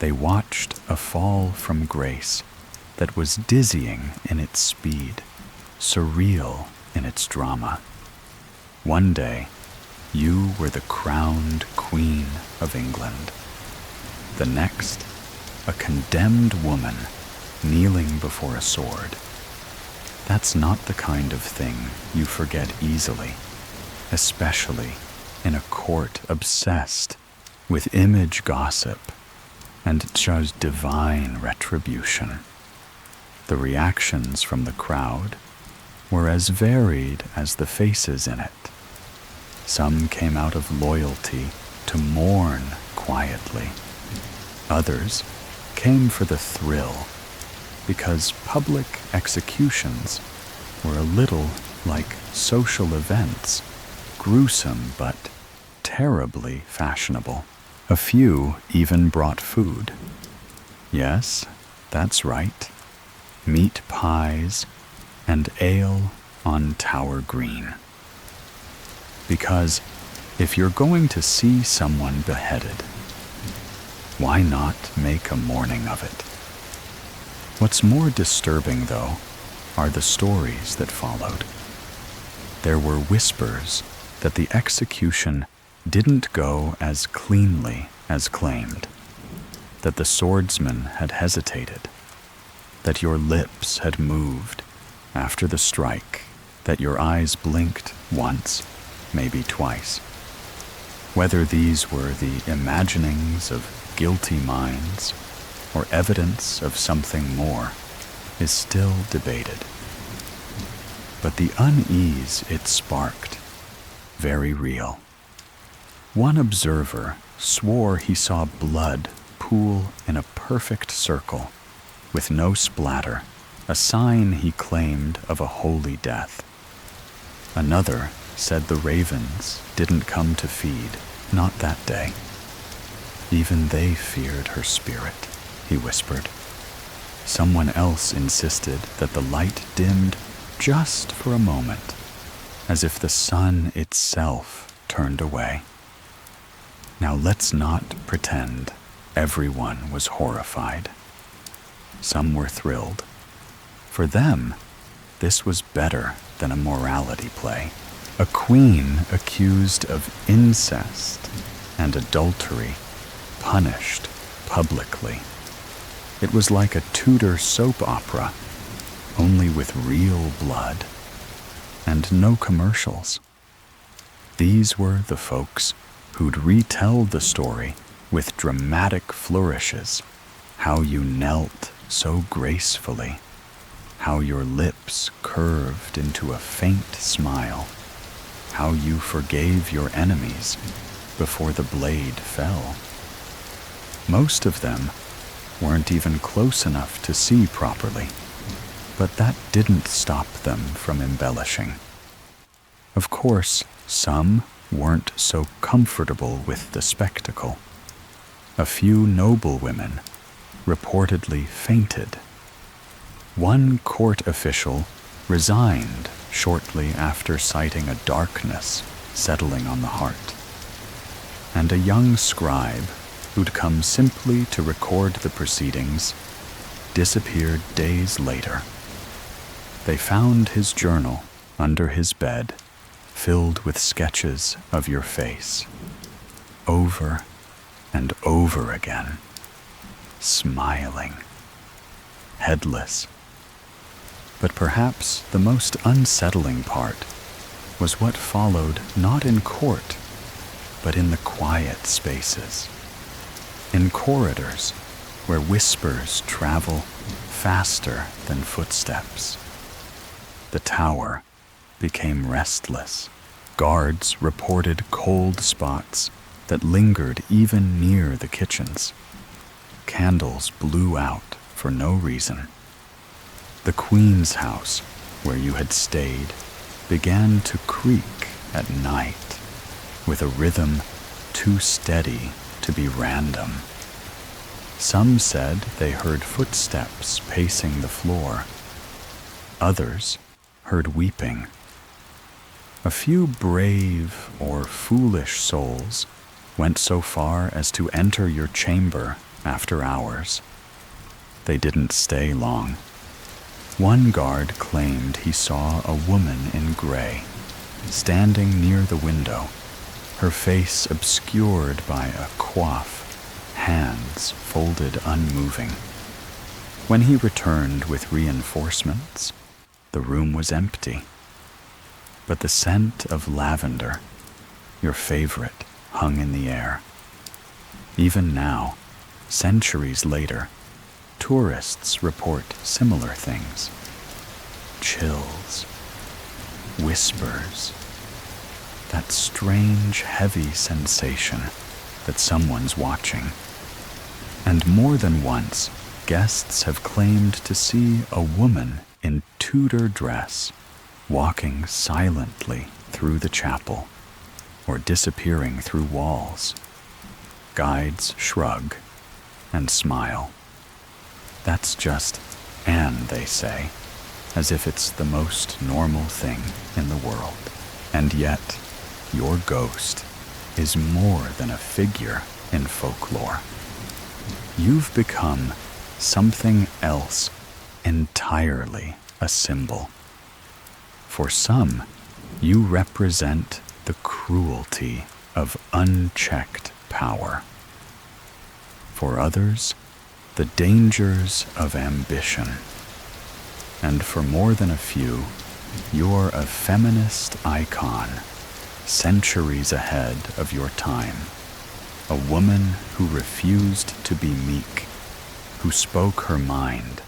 They watched a fall from grace that was dizzying in its speed, surreal in its drama. One day, you were the crowned Queen of England. The next, a condemned woman kneeling before a sword. That's not the kind of thing you forget easily, especially in a court obsessed with image gossip and just divine retribution. The reactions from the crowd were as varied as the faces in it. Some came out of loyalty to mourn quietly. Others came for the thrill, because public executions were a little like social events, gruesome but terribly fashionable. A few even brought food. Yes, that's right. Meat pies and ale on Tower Green. Because if you're going to see someone beheaded, why not make a morning of it? What's more disturbing, though, are the stories that followed. There were whispers that the execution didn't go as cleanly as claimed, that the swordsman had hesitated, that your lips had moved after the strike, that your eyes blinked once, maybe twice. Whether these were the imaginings of guilty minds or evidence of something more is still debated. But the unease it sparked, very real. One observer swore he saw blood pool in a perfect circle, with no splatter, a sign he claimed of a holy death. Another said the ravens didn't come to feed, not that day. Even they feared her spirit, he whispered. Someone else insisted that the light dimmed just for a moment, as if the sun itself turned away. Now let's not pretend everyone was horrified. Some were thrilled. For them, this was better than a morality play. A queen accused of incest and adultery, punished publicly. It was like a Tudor soap opera, only with real blood and no commercials. These were the folks who'd retell the story with dramatic flourishes, how you knelt so gracefully, how your lips curved into a faint smile, how you forgave your enemies before the blade fell. Most of them weren't even close enough to see properly, but that didn't stop them from embellishing. Of course, some weren't so comfortable with the spectacle. A few noble women reportedly fainted. One court official resigned shortly after citing a darkness settling on the heart. And a young scribe who'd come simply to record the proceedings disappeared days later. They found his journal under his bed, filled with sketches of your face, over and over again, smiling, headless. But perhaps the most unsettling part was what followed not in court, but in the quiet spaces, in corridors where whispers travel faster than footsteps. The tower became restless. Guards reported cold spots that lingered even near the kitchens. Candles blew out for no reason. The Queen's house, where you had stayed, began to creak at night, with a rhythm too steady to be random. Some said they heard footsteps pacing the floor. Others heard weeping. A few brave or foolish souls went so far as to enter your chamber after hours. They didn't stay long. One guard claimed he saw a woman in gray, standing near the window, her face obscured by a coif, hands folded unmoving. When he returned with reinforcements, the room was empty. But the scent of lavender, your favorite, hung in the air. Even now, centuries later, tourists report similar things. Chills, whispers, that strange, heavy sensation that someone's watching. And more than once, guests have claimed to see a woman in Tudor dress walking silently through the chapel or disappearing through walls. Guides shrug and smile. That's just Anne, they say, as if it's the most normal thing in the world. And yet, your ghost is more than a figure in folklore. You've become something else entirely, a symbol. For some, you represent the cruelty of unchecked power. For others, the dangers of ambition. And for more than a few, you're a feminist icon, centuries ahead of your time. A woman who refused to be meek, who spoke her mind,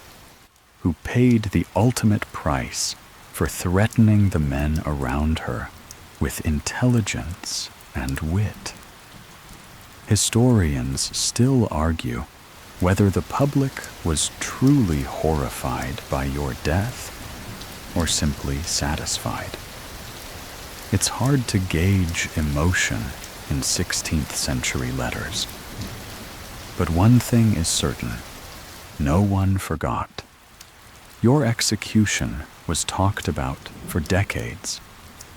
who paid the ultimate price for threatening the men around her with intelligence and wit. Historians still argue whether the public was truly horrified by your death or simply satisfied. It's hard to gauge emotion in 16th century letters. But one thing is certain, no one forgot. Your execution was talked about for decades,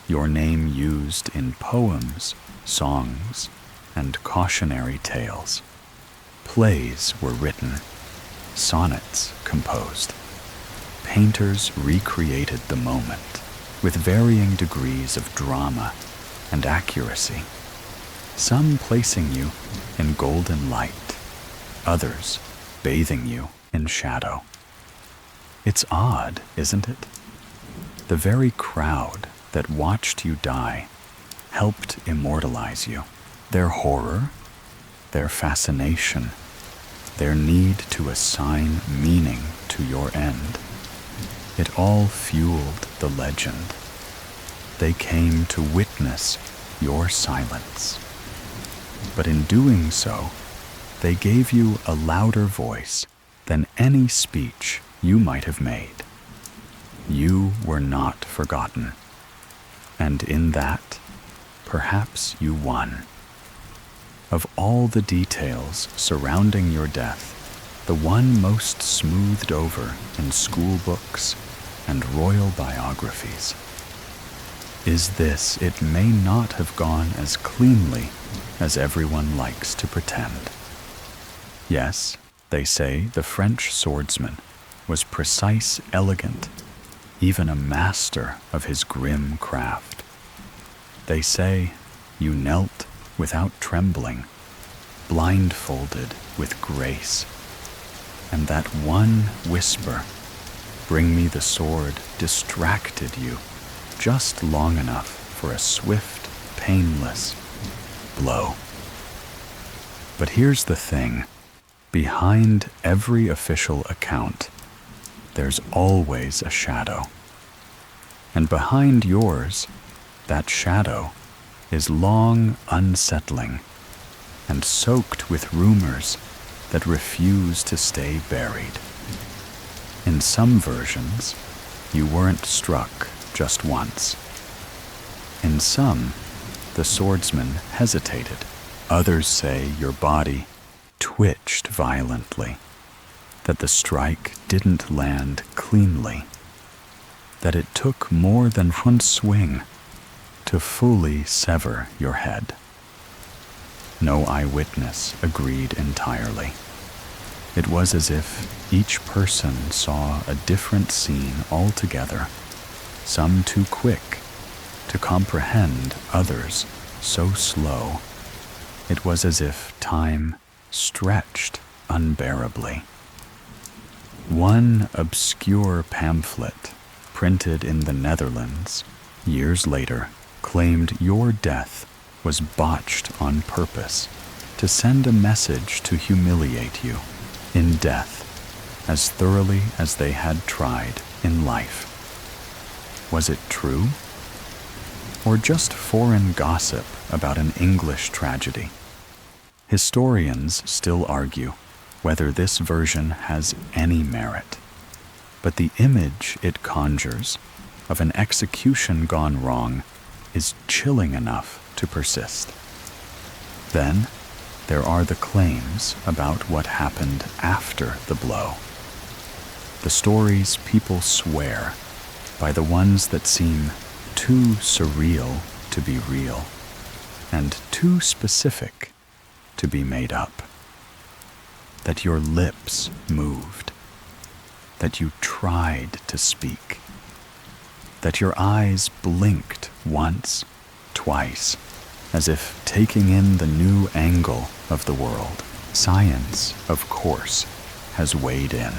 your name used in poems, songs, and cautionary tales. Plays were written, sonnets composed. Painters recreated the moment with varying degrees of drama and accuracy, some placing you in golden light, others bathing you in shadow. It's odd, isn't it? The very crowd that watched you die helped immortalize you. Their horror, their fascination, their need to assign meaning to your end. It all fueled the legend. They came to witness your silence. But in doing so, they gave you a louder voice than any speech you might have made. You were not forgotten. And in that, perhaps you won. of all the details surrounding your death, the one most smoothed over in school books and royal biographies. Is this it may not have gone as cleanly as everyone likes to pretend. Yes, they say the French swordsman was precise, elegant, even a master of his grim craft. They say you knelt without trembling, blindfolded with grace, and that one whisper, "Bring me the sword," distracted you just long enough for a swift, painless blow. But here's the thing. Behind every official account, there's always a shadow. And behind yours, that shadow is long unsettling and soaked with rumors that refuse to stay buried. In some versions, you weren't struck just once. In some, the swordsman hesitated. Others say your body twitched violently, that the strike didn't land cleanly, that it took more than one swing to fully sever your head. No eyewitness agreed entirely. It was as if each person saw a different scene altogether, some too quick to comprehend, others so slow. It was as if time stretched unbearably. One obscure pamphlet, printed in the Netherlands, years later, claimed your death was botched on purpose to send a message to humiliate you in death as thoroughly as they had tried in life. Was it true? Or just foreign gossip about an English tragedy? Historians still argue whether this version has any merit, but the image it conjures of an execution gone wrong is chilling enough to persist. Then there are the claims about what happened after the blow. The stories people swear by, the ones that seem too surreal to be real and too specific to be made up. That your lips moved, that you tried to speak, that your eyes blinked once, twice, as if taking in the new angle of the world. Science, of course, has weighed in.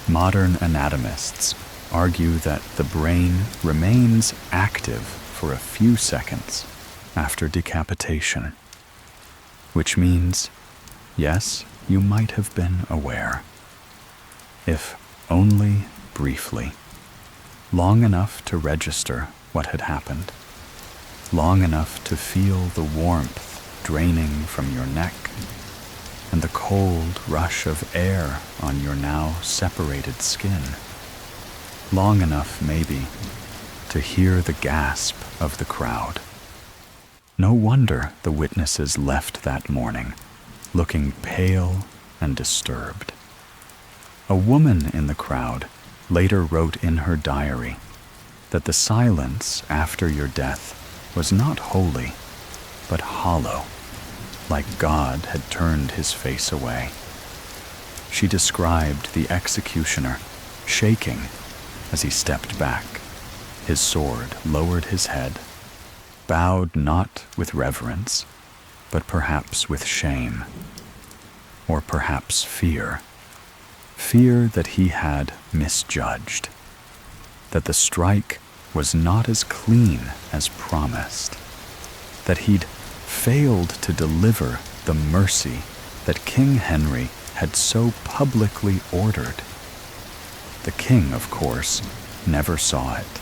Modern anatomists argue that the brain remains active for a few seconds after decapitation, which means, yes, you might have been aware, if only briefly, long enough to register what had happened, long enough to feel the warmth draining from your neck and the cold rush of air on your now separated skin, long enough maybe to hear the gasp of the crowd. No wonder the witnesses left that morning looking pale and disturbed. A woman in the crowd later wrote in her diary that the silence after your death was not holy, but hollow, like God had turned his face away. She described the executioner shaking as he stepped back, his sword lowered his head, bowed not with reverence, but perhaps with shame, or perhaps fear that he had misjudged, that the strike was not as clean as promised, that he'd failed to deliver the mercy that King Henry had so publicly ordered. The king, of course, never saw it.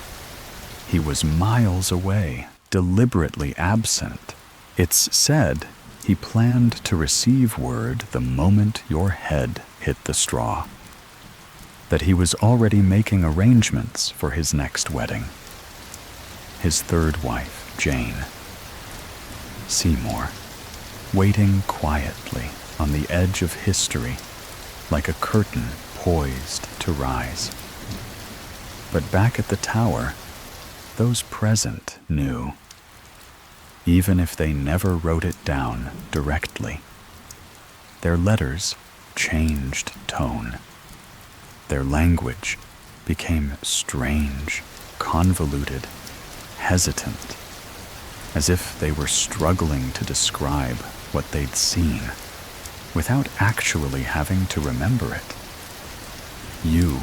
He was miles away, deliberately absent. It's said he planned to receive word the moment your head hit the straw, that he was already making arrangements for his next wedding. His third wife, Jane. Seymour, waiting quietly on the edge of history, like a curtain poised to rise. But back at the tower, those present knew, even if they never wrote it down directly. Their letters changed tone. Their language became strange, convoluted, hesitant, as if they were struggling to describe what they'd seen without actually having to remember it. You,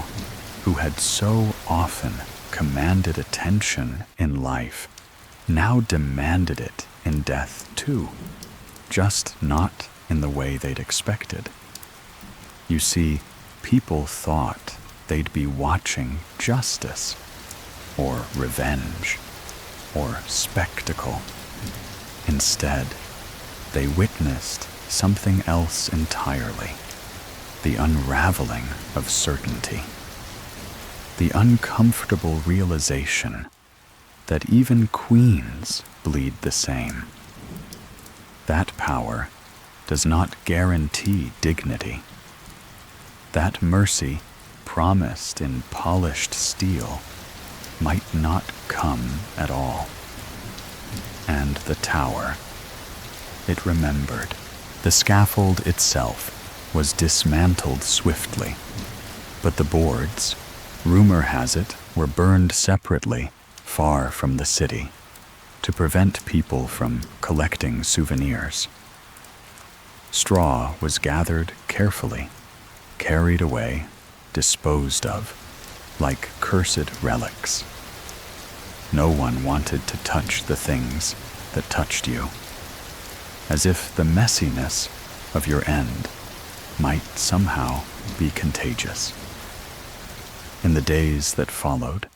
who had so often commanded attention in life, now demanded it in death too, just not in the way they'd expected. You see, people thought they'd be watching justice, or revenge, or spectacle. Instead, they witnessed something else entirely, the unraveling of certainty, the uncomfortable realization that even queens bleed the same. That power does not guarantee dignity. That mercy promised in polished steel might not come at all. And the tower, it remembered. The scaffold itself was dismantled swiftly, but the boards, rumor has it, were burned separately, far from the city, to prevent people from collecting souvenirs. Straw was gathered carefully, carried away, disposed of, like cursed relics. No one wanted to touch the things that touched you, as if the messiness of your end might somehow be contagious. In the days that followed,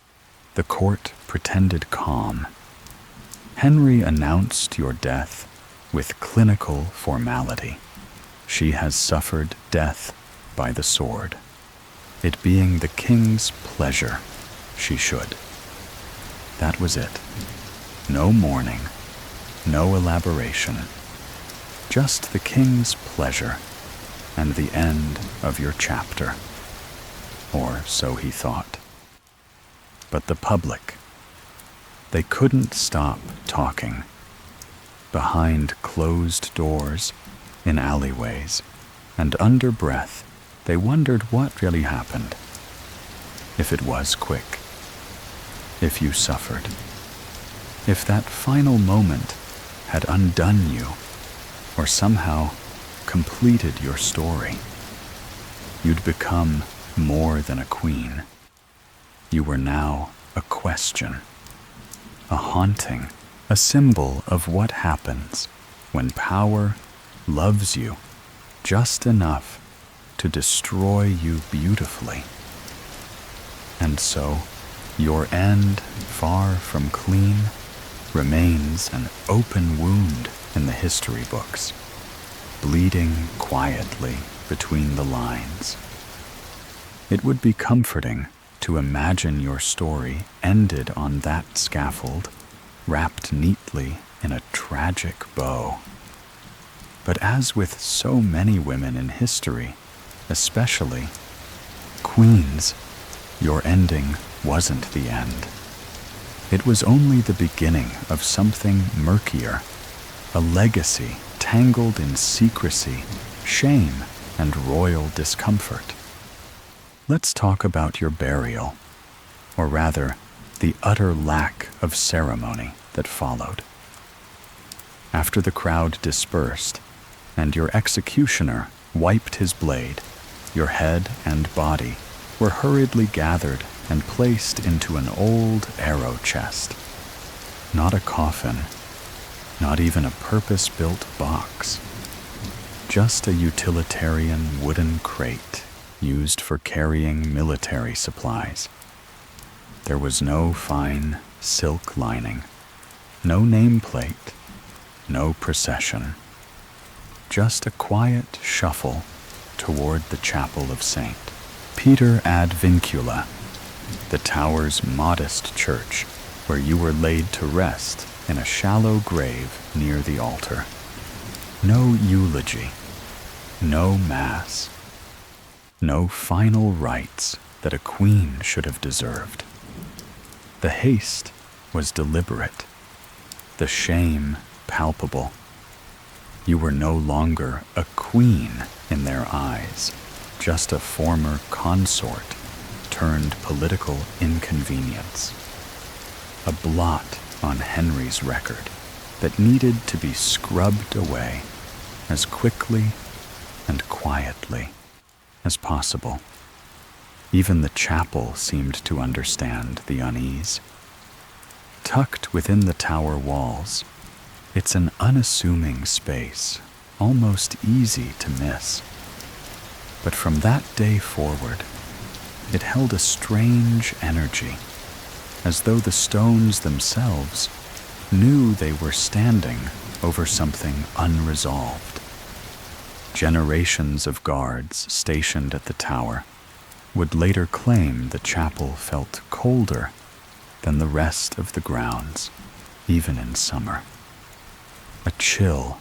the court pretended calm. Henry announced your death with clinical formality. She has suffered death by the sword, it being the king's pleasure she should. That was it. No mourning, no elaboration, just the king's pleasure and the end of your chapter. Or so he thought. But the public, they couldn't stop talking. Behind closed doors, in alleyways, and under breath, they wondered what really happened. If it was quick. If you suffered. If that final moment had undone you, or somehow completed your story. You'd become more than a queen. You were now a question, a haunting, a symbol of what happens when power loves you just enough to destroy you beautifully. And so, your end, far from clean, remains an open wound in the history books, bleeding quietly between the lines. It would be comforting to imagine your story ended on that scaffold, wrapped neatly in a tragic bow. But as with so many women in history, especially queens, your ending wasn't the end. It was only the beginning of something murkier, a legacy tangled in secrecy, shame, and royal discomfort. Let's talk about your burial, or rather, the utter lack of ceremony that followed. After the crowd dispersed, and your executioner wiped his blade, your head and body were hurriedly gathered and placed into an old arrow chest. Not a coffin, not even a purpose-built box, just a utilitarian wooden crate used for carrying military supplies. There was no fine silk lining, no nameplate, no procession, just a quiet shuffle toward the chapel of St. Peter ad Vincula, the tower's modest church where you were laid to rest in a shallow grave near the altar. No eulogy, no mass, no final rites that a queen should have deserved. The haste was deliberate, the shame palpable. You were no longer a queen in their eyes, just a former consort turned political inconvenience. A blot on Henry's record that needed to be scrubbed away as quickly and quietly as possible. Even the chapel seemed to understand the unease. Tucked within the tower walls, it's an unassuming space, almost easy to miss. But from that day forward, it held a strange energy, as though the stones themselves knew they were standing over something unresolved. Generations of guards stationed at the tower would later claim the chapel felt colder than the rest of the grounds, even in summer. A chill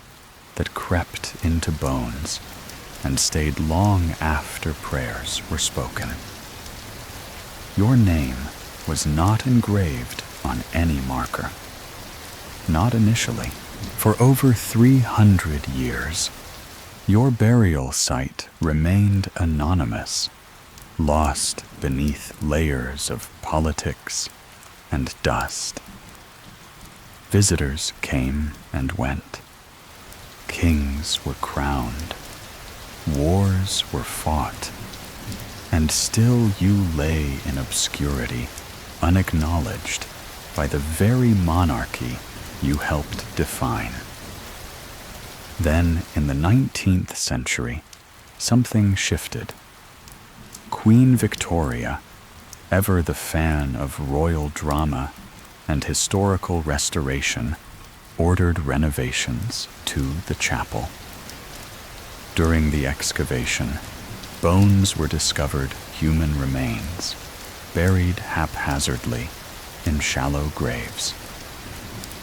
that crept into bones and stayed long after prayers were spoken. Your name was not engraved on any marker. Not initially. For over 300 years, your burial site remained anonymous, lost beneath layers of politics and dust. Visitors came and went. Kings were crowned. Wars were fought. And still you lay in obscurity, unacknowledged by the very monarchy you helped define. Then, in the 19th century, something shifted. Queen Victoria, ever the fan of royal drama and historical restoration, ordered renovations to the chapel. During the excavation, bones were discovered, human remains, buried haphazardly in shallow graves.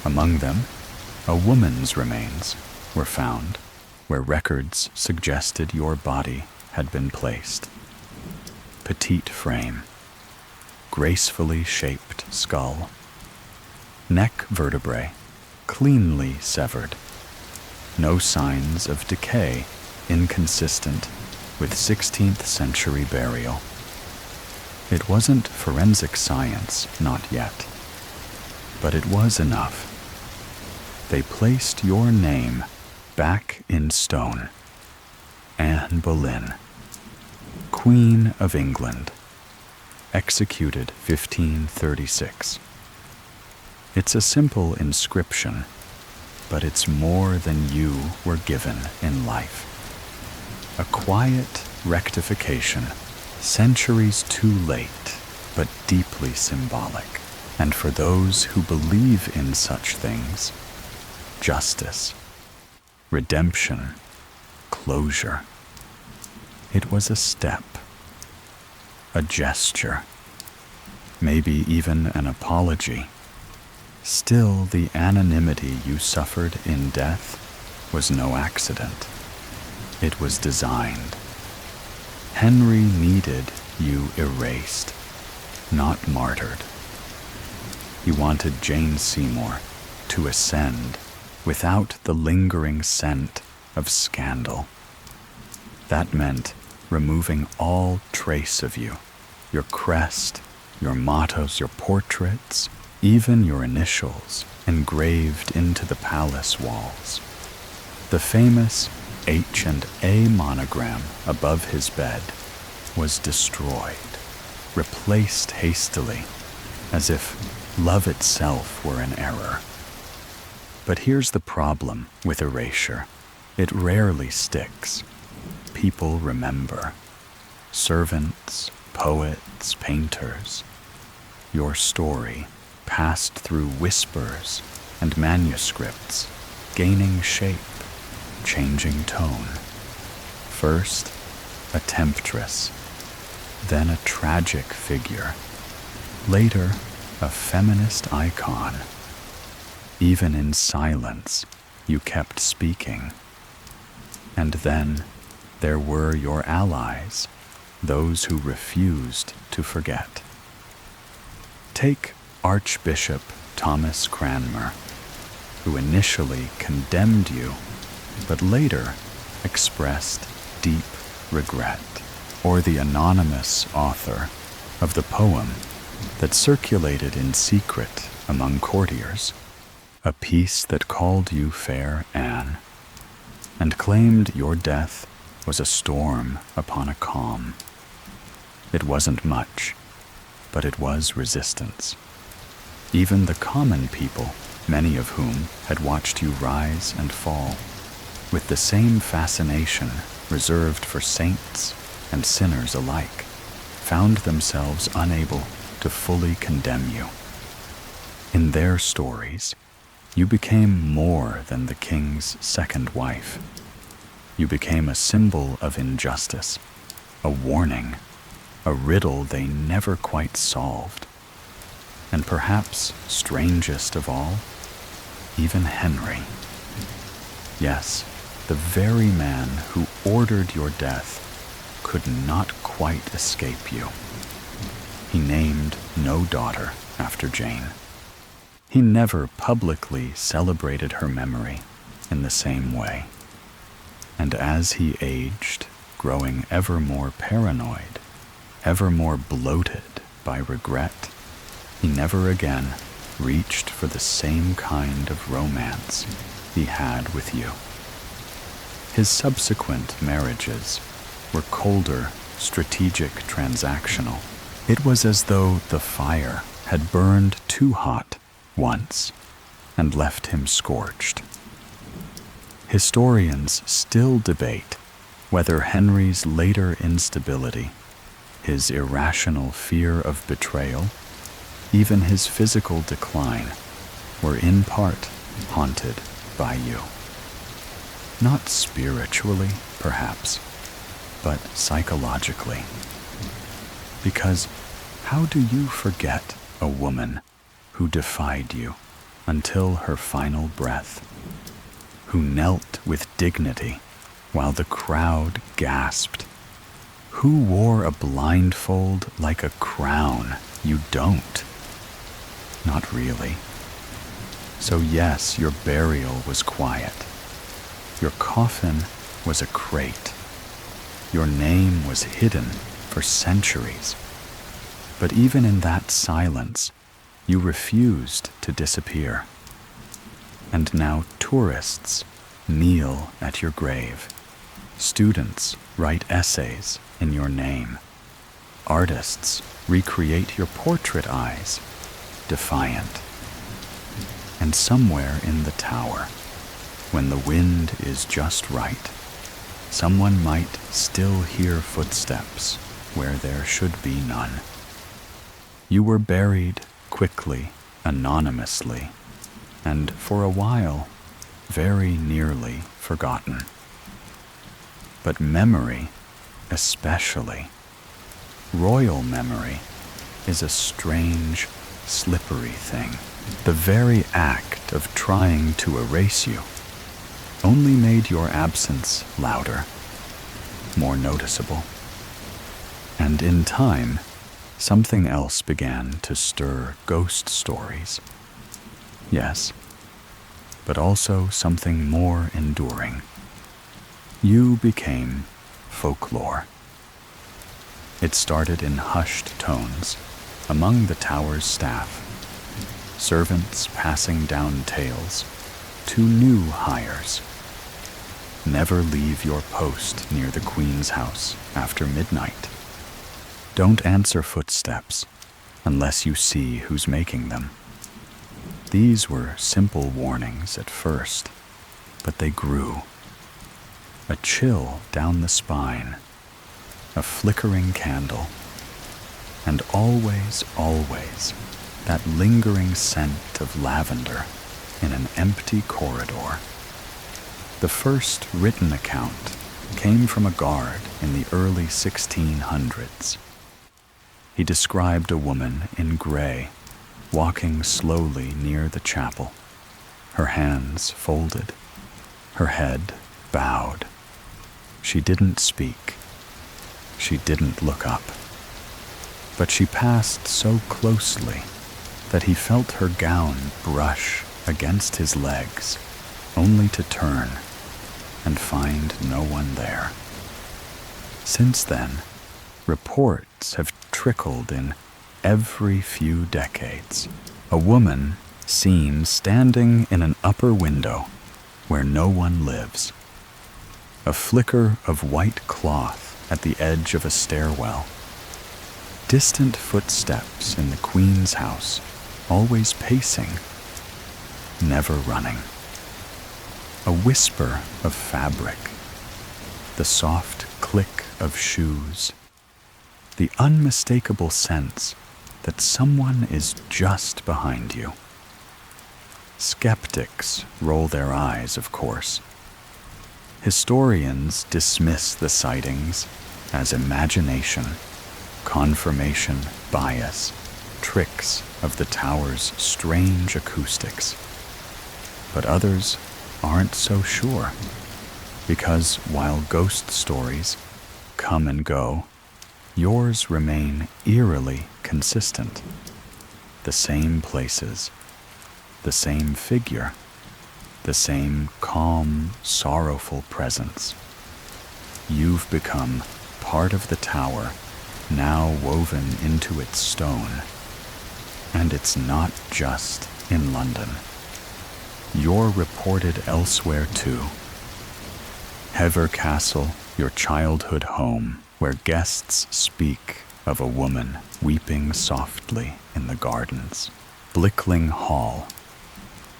Among them, a woman's remains were found where records suggested your body had been placed. Petite frame, gracefully shaped skull, neck vertebrae cleanly severed, no signs of decay inconsistent with 16th century burial. It wasn't forensic science, not yet, but it was enough. They placed your name back in stone. Anne Boleyn, Queen of England, executed 1536. It's a simple inscription, but it's more than you were given in life. A quiet rectification, centuries too late, but deeply symbolic. And for those who believe in such things, justice, redemption, closure. It was a step, a gesture, maybe even an apology. Still, the anonymity you suffered in death was no accident. It was designed. Henry needed you erased, not martyred. He wanted Jane Seymour to ascend without the lingering scent of scandal. That meant removing all trace of you, your crest, your mottos, your portraits, even your initials engraved into the palace walls. The famous H&A monogram above his bed was destroyed, replaced hastily, as if love itself were an error. But here's the problem with erasure. It rarely sticks. People remember. Servants, poets, painters. Your story passed through whispers and manuscripts, gaining shape, changing tone. First, a temptress, then a tragic figure, later a feminist icon. Even in silence, you kept speaking, And then there were your allies, those who refused to forget. Take Archbishop Thomas Cranmer, who initially condemned you, but later expressed deep regret, or the anonymous author of the poem that circulated in secret among courtiers, a piece that called you Fair Anne, and claimed your death was a storm upon a calm. It wasn't much, but it was resistance. Even the common people, many of whom had watched you rise and fall, with the same fascination reserved for saints and sinners alike, found themselves unable to fully condemn you. In their stories, you became more than the king's second wife. You became a symbol of injustice, a warning, a riddle they never quite solved. And perhaps strangest of all, even Henry. Yes, the very man who ordered your death could not quite escape you. He named no daughter after Jane. He never publicly celebrated her memory in the same way. And as he aged, growing ever more paranoid, ever more bloated by regret, he never again reached for the same kind of romance he had with you. His subsequent marriages were colder, strategic, transactional. It was as though the fire had burned too hot once and left him scorched. Historians still debate whether Henry's later instability, his irrational fear of betrayal, even his physical decline, were in part haunted by you. Not spiritually, perhaps, but psychologically. Because how do you forget a woman who defied you until her final breath, who knelt with dignity while the crowd gasped, who wore a blindfold like a crown? You don't. Not really. So yes, your burial was quiet. Your coffin was a crate. Your name was hidden for centuries. But even in that silence, you refused to disappear. And now tourists kneel at your grave. Students write essays in your name. Artists recreate your portrait eyes, defiant. And somewhere in the tower, when the wind is just right, someone might still hear footsteps where there should be none. You were buried quickly, anonymously, and for a while, very nearly forgotten. But memory, especially, royal memory, is a strange, slippery thing. The very act of trying to erase you only made your absence louder, more noticeable. And in time, something else began to stir ghost stories. Yes, but also something more enduring. You became folklore. It started in hushed tones among the tower's staff, servants passing down tales to new hires. Never leave your post near the Queen's house after midnight. Don't answer footsteps unless you see who's making them. These were simple warnings at first, but they grew. A chill down the spine, a flickering candle, and always, always, that lingering scent of lavender in an empty corridor. The first written account came from a guard in the early 1600s. He described a woman in gray, walking slowly near the chapel, her hands folded, her head bowed, She didn't speak. She didn't look up. But she passed so closely that he felt her gown brush against his legs, only to turn and find no one there. Since then, reports have trickled in every few decades. A woman seen standing in an upper window where no one lives. A flicker of white cloth at the edge of a stairwell. Distant footsteps in the Queen's house, always pacing, never running. A whisper of fabric, the soft click of shoes, the unmistakable sense that someone is just behind you. Skeptics roll their eyes, of course. Historians dismiss the sightings as imagination, confirmation bias, tricks of the tower's strange acoustics. But others aren't so sure, because while ghost stories come and go, yours remain eerily consistent. The same places, the same figure, the same calm, sorrowful presence. You've become part of the tower, now woven into its stone. And it's not just in London. You're reported elsewhere too. Hever Castle, your childhood home, where guests speak of a woman weeping softly in the gardens. Blickling Hall,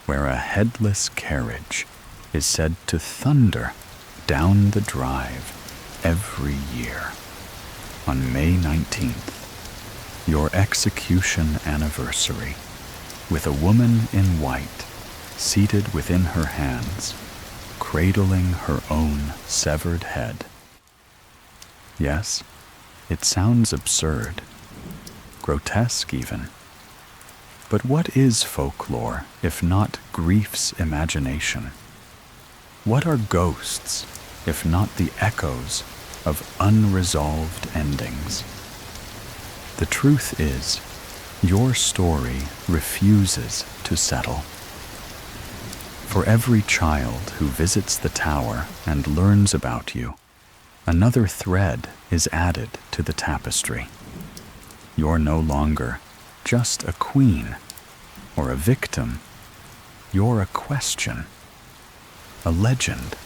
where a headless carriage is said to thunder down the drive every year. On May 19th, your execution anniversary, with a woman in white seated within her hands, cradling her own severed head. Yes, it sounds absurd, grotesque even. But what is folklore if not grief's imagination? What are ghosts if not the echoes of unresolved endings? The truth is, your story refuses to settle. For every child who visits the tower and learns about you, another thread is added to the tapestry. You're no longer just a queen or a victim. You're a question, a legend,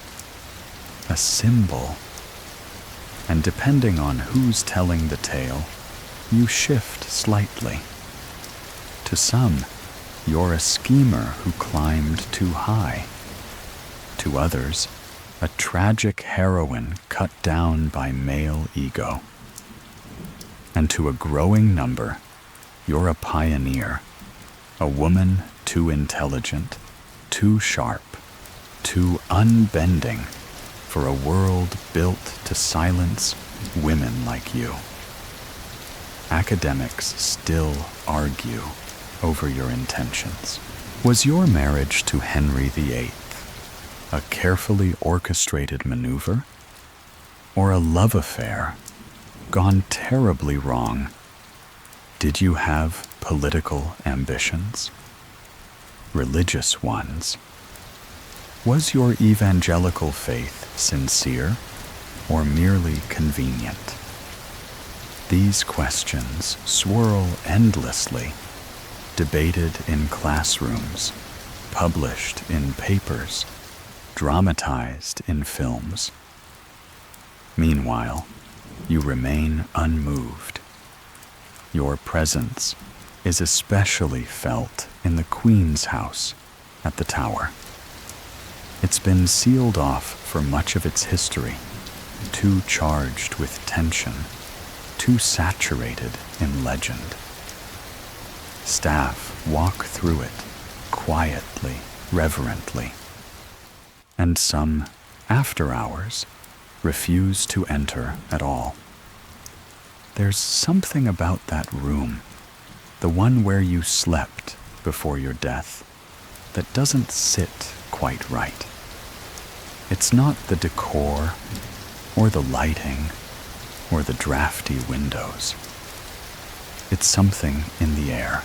a symbol. And depending on who's telling the tale, you shift slightly. To some, you're a schemer who climbed too high. To others, a tragic heroine cut down by male ego. And to a growing number, you're a pioneer, a woman too intelligent, too sharp, too unbending for a world built to silence women like you. Academics still argue over your intentions. Was your marriage to Henry VIII a carefully orchestrated maneuver, or a love affair gone terribly wrong? Did you have political ambitions? Religious ones? Was your evangelical faith sincere or merely convenient? These questions swirl endlessly, debated in classrooms, published in papers, dramatized in films. Meanwhile, you remain unmoved. Your presence is especially felt in the Queen's house at the Tower. It's been sealed off for much of its history, too charged with tension, too saturated in legend. Staff walk through it quietly, reverently, and some, after hours, refuse to enter at all. There's something about that room, the one where you slept before your death, that doesn't sit quite right. It's not the decor or the lighting, or the drafty windows. It's something in the air,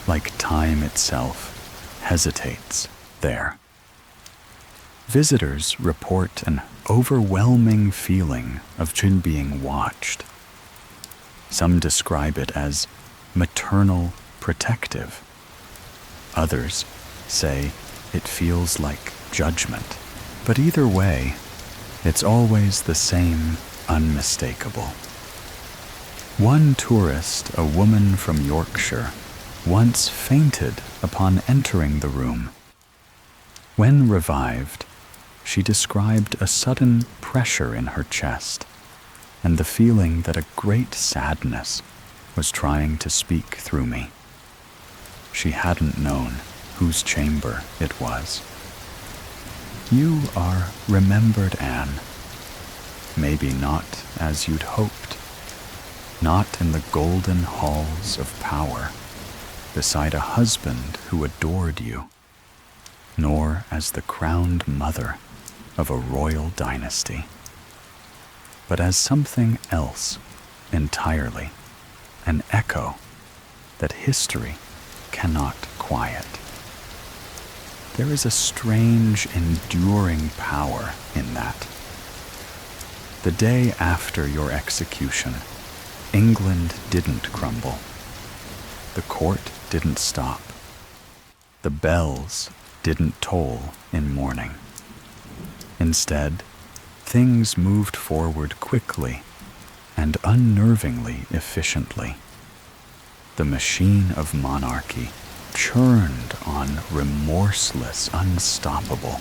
like time itself hesitates there. Visitors report an overwhelming feeling of being watched. Some describe it as maternal protective. Others say it feels like judgment. But either way, it's always the same unmistakable. One tourist, a woman from Yorkshire, once fainted upon entering the room. When revived, she described a sudden pressure in her chest and the feeling that a great sadness was trying to speak through me. She hadn't known whose chamber it was. You are remembered, Anne. Maybe not as you'd hoped. Not in the golden halls of power, beside a husband who adored you, nor as the crowned mother of a royal dynasty, but as something else entirely, an echo that history cannot quiet. There is a strange, enduring power in that. The day after your execution, England didn't crumble. The court didn't stop. The bells didn't toll in mourning. Instead, things moved forward quickly and unnervingly efficiently. The machine of monarchy churned on remorseless, unstoppable.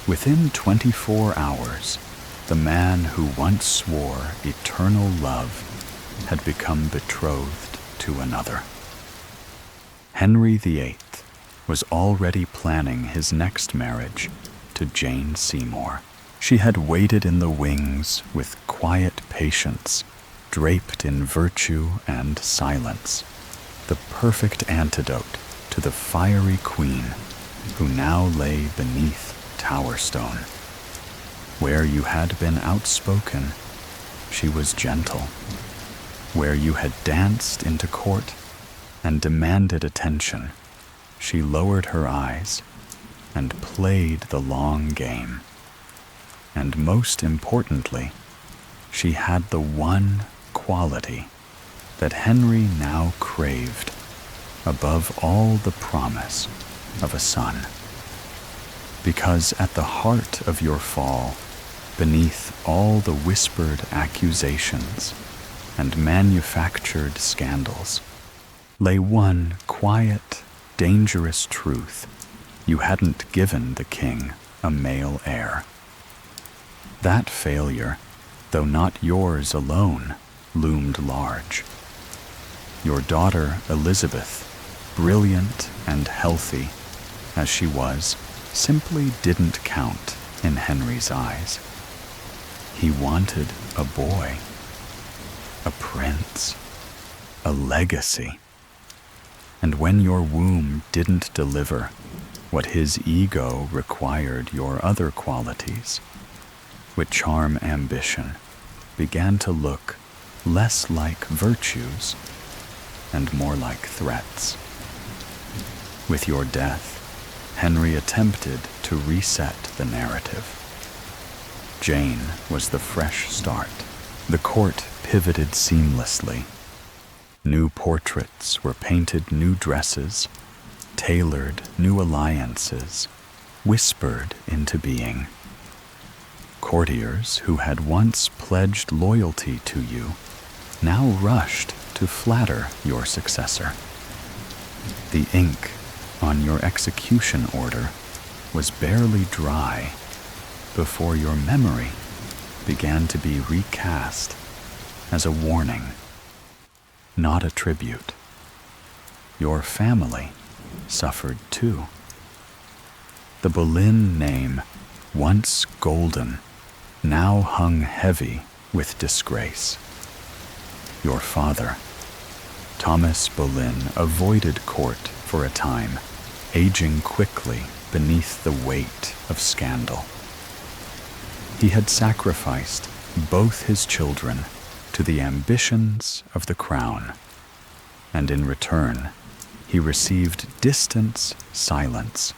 Within 24 hours, the man who once swore eternal love had become betrothed to another. Henry VIII was already planning his next marriage to Jane Seymour. She had waited in the wings with quiet patience, draped in virtue and silence, the perfect antidote to the fiery queen who now lay beneath Tower Stone. Where you had been outspoken, she was gentle. Where you had danced into court and demanded attention, she lowered her eyes and played the long game. And most importantly, she had the one quality that Henry now craved above all the promise of a son. Because at the heart of your fall, beneath all the whispered accusations and manufactured scandals, lay one quiet, dangerous truth: you hadn't given the king a male heir. That failure, though not yours alone, loomed large. Your daughter Elizabeth, brilliant and healthy as she was, simply didn't count in Henry's eyes. He wanted a boy, a prince, a legacy. And when your womb didn't deliver what his ego required, your other qualities, which charm ambition, began to look less like virtues and more like threats. With your death, Henry attempted to reset the narrative. Jane was the fresh start. The court pivoted seamlessly. New portraits were painted, new dresses, tailored new alliances, whispered into being. Courtiers who had once pledged loyalty to you now rushed to flatter your successor. The ink on your execution order was barely dry before your memory began to be recast as a warning, not a tribute. Your family suffered too. The Boleyn name, once golden, now hung heavy with disgrace. Your father, Thomas Boleyn, avoided court for a time, aging quickly beneath the weight of scandal. He had sacrificed both his children to the ambitions of the crown, and in return, he received distance, silence,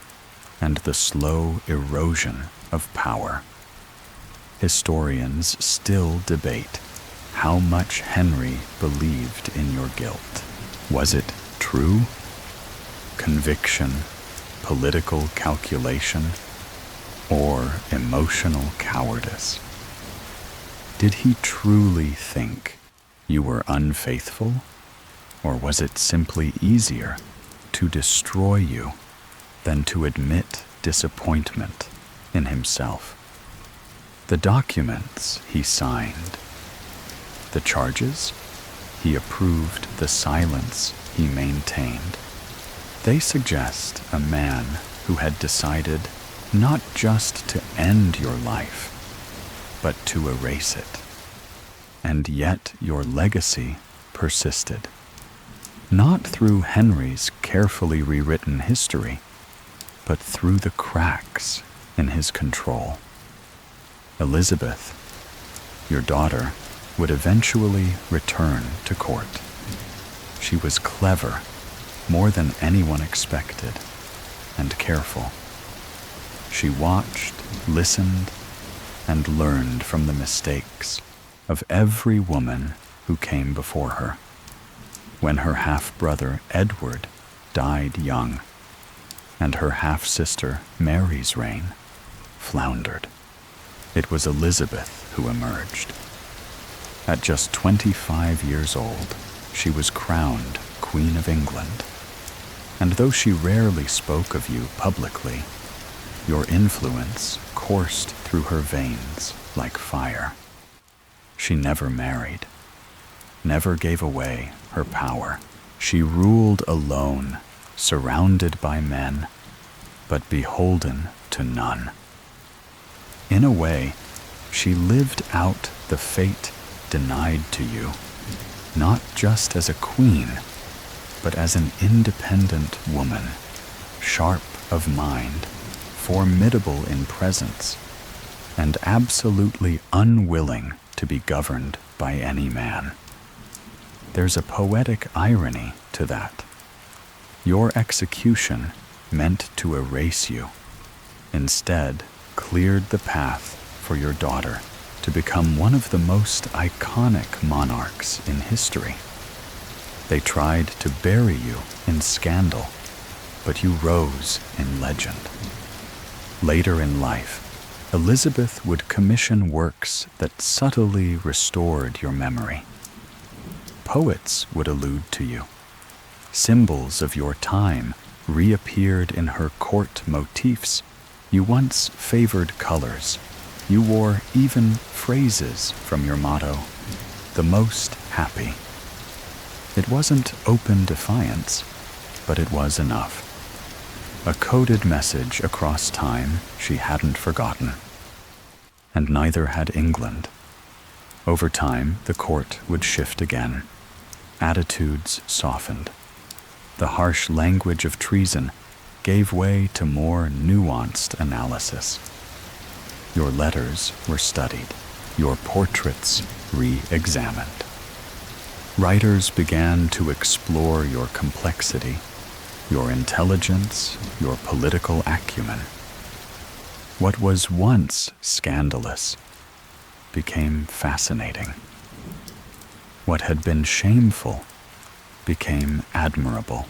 and the slow erosion of power. Historians still debate how much Henry believed in your guilt. Was it true? Conviction, political calculation, or emotional cowardice? Did he truly think you were unfaithful, or was it simply easier to destroy you than to admit disappointment in himself? The documents he signed, the charges he approved, the silence he maintained, they suggest a man who had decided not just to end your life, but to erase it. And yet your legacy persisted, not through Henry's carefully rewritten history, but through the cracks in his control. Elizabeth, your daughter, would eventually return to court. She was clever, more than anyone expected, and careful. She watched, listened, and learned from the mistakes of every woman who came before her. When her half-brother Edward died young, and her half-sister Mary's reign floundered, it was Elizabeth who emerged. At just 25 years old, she was crowned Queen of England. And though she rarely spoke of you publicly, your influence coursed through her veins like fire. She never married, never gave away her power. She ruled alone, surrounded by men, but beholden to none. In a way, she lived out the fate denied to you, not just as a queen, but as an independent woman, sharp of mind, formidable in presence, and absolutely unwilling to be governed by any man. There's a poetic irony to that. Your execution meant to erase you, instead cleared the path for your daughter to become one of the most iconic monarchs in history. They tried to bury you in scandal, but you rose in legend. Later in life, Elizabeth would commission works that subtly restored your memory. Poets would allude to you. Symbols of your time reappeared in her court motifs. You once favored colors. You wore even phrases from your motto, "The most happy." It wasn't open defiance, but it was enough. A coded message across time she hadn't forgotten. And neither had England. Over time, the court would shift again. Attitudes softened. The harsh language of treason gave way to more nuanced analysis. Your letters were studied, your portraits re-examined. Writers began to explore your complexity, your intelligence, your political acumen. What was once scandalous became fascinating. What had been shameful became admirable.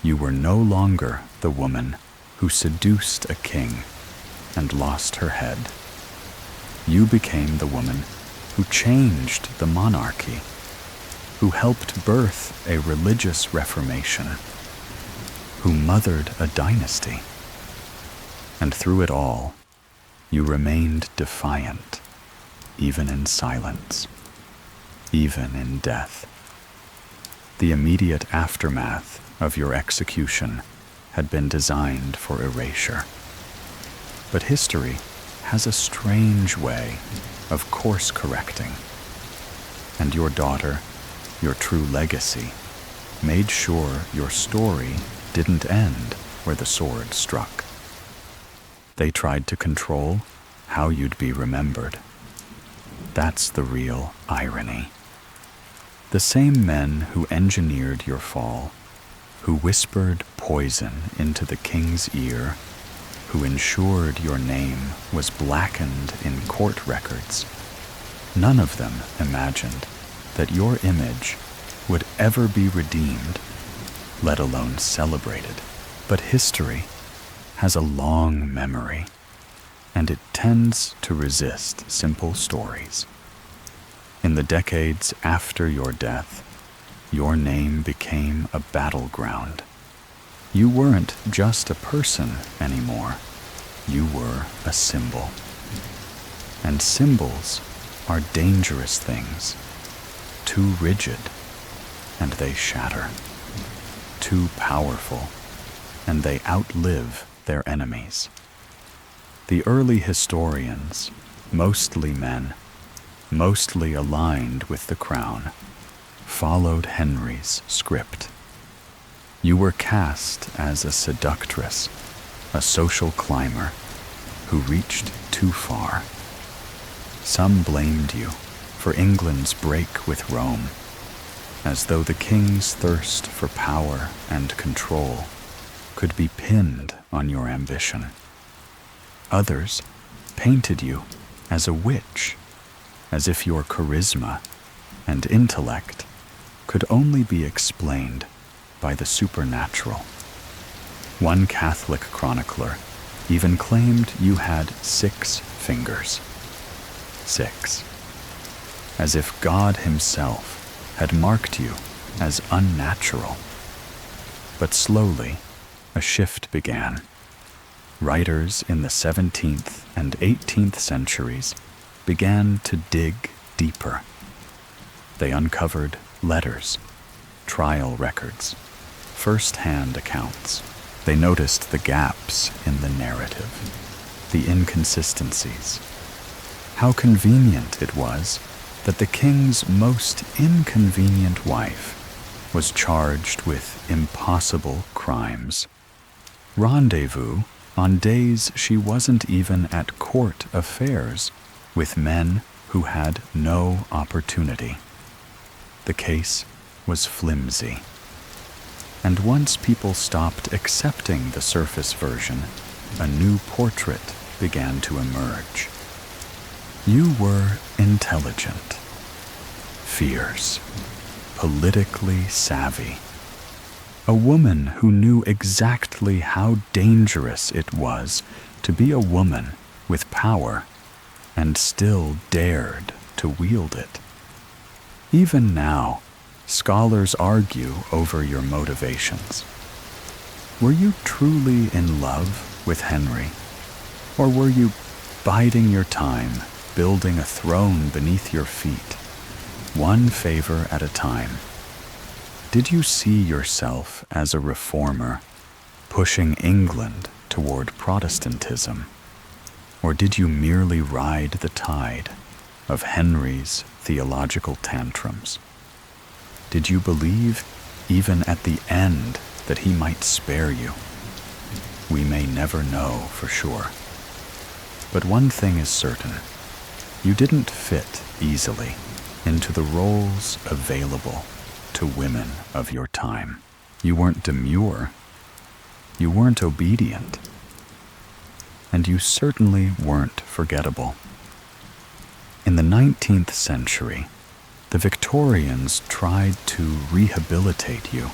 You were no longer the woman who seduced a king and lost her head. You became the woman who changed the monarchy, who helped birth a religious reformation, who mothered a dynasty. And through it all, you remained defiant, even in silence, even in death. The immediate aftermath of your execution had been designed for erasure. But history has a strange way of course correcting. And your daughter, your true legacy, made sure your story didn't end where the sword struck. They tried to control how you'd be remembered. That's the real irony. The same men who engineered your fall, who whispered poison into the king's ear, who ensured your name was blackened in court records, none of them imagined that your image would ever be redeemed, let alone celebrated. But history has a long memory, and it tends to resist simple stories. In the decades after your death, your name became a battleground. You weren't just a person anymore. You were a symbol. And symbols are dangerous things. Too rigid, and they shatter. Too powerful, and they outlive their enemies. The early historians, mostly men, mostly aligned with the crown, followed Henry's script. You were cast as a seductress, a social climber who reached too far. Some blamed you for England's break with Rome, as though the king's thirst for power and control could be pinned on your ambition. Others painted you as a witch, as if your charisma and intellect could only be explained by the supernatural. One Catholic chronicler even claimed you had 6 fingers. 6. As if God himself had marked you as unnatural. But slowly, a shift began. Writers in the 17th and 18th centuries began to dig deeper. They uncovered letters, trial records, first-hand accounts. They noticed the gaps in the narrative, the inconsistencies. How convenient it was that the king's most inconvenient wife was charged with impossible crimes. Rendezvous on days she wasn't even at court affairs with men who had no opportunity. The case was flimsy. And once people stopped accepting the surface version, a new portrait began to emerge. You were intelligent, fierce, politically savvy. A woman who knew exactly how dangerous it was to be a woman with power and still dared to wield it. Even now, scholars argue over your motivations. Were you truly in love with Henry? Or were you biding your time, building a throne beneath your feet, one favor at a time? Did you see yourself as a reformer, pushing England toward Protestantism? Or did you merely ride the tide of Henry's theological tantrums? Did you believe, even at the end, that he might spare you? We may never know for sure. But one thing is certain. You didn't fit easily into the roles available to women of your time. You weren't demure. You weren't obedient. And you certainly weren't forgettable. In the 19th century, the Victorians tried to rehabilitate you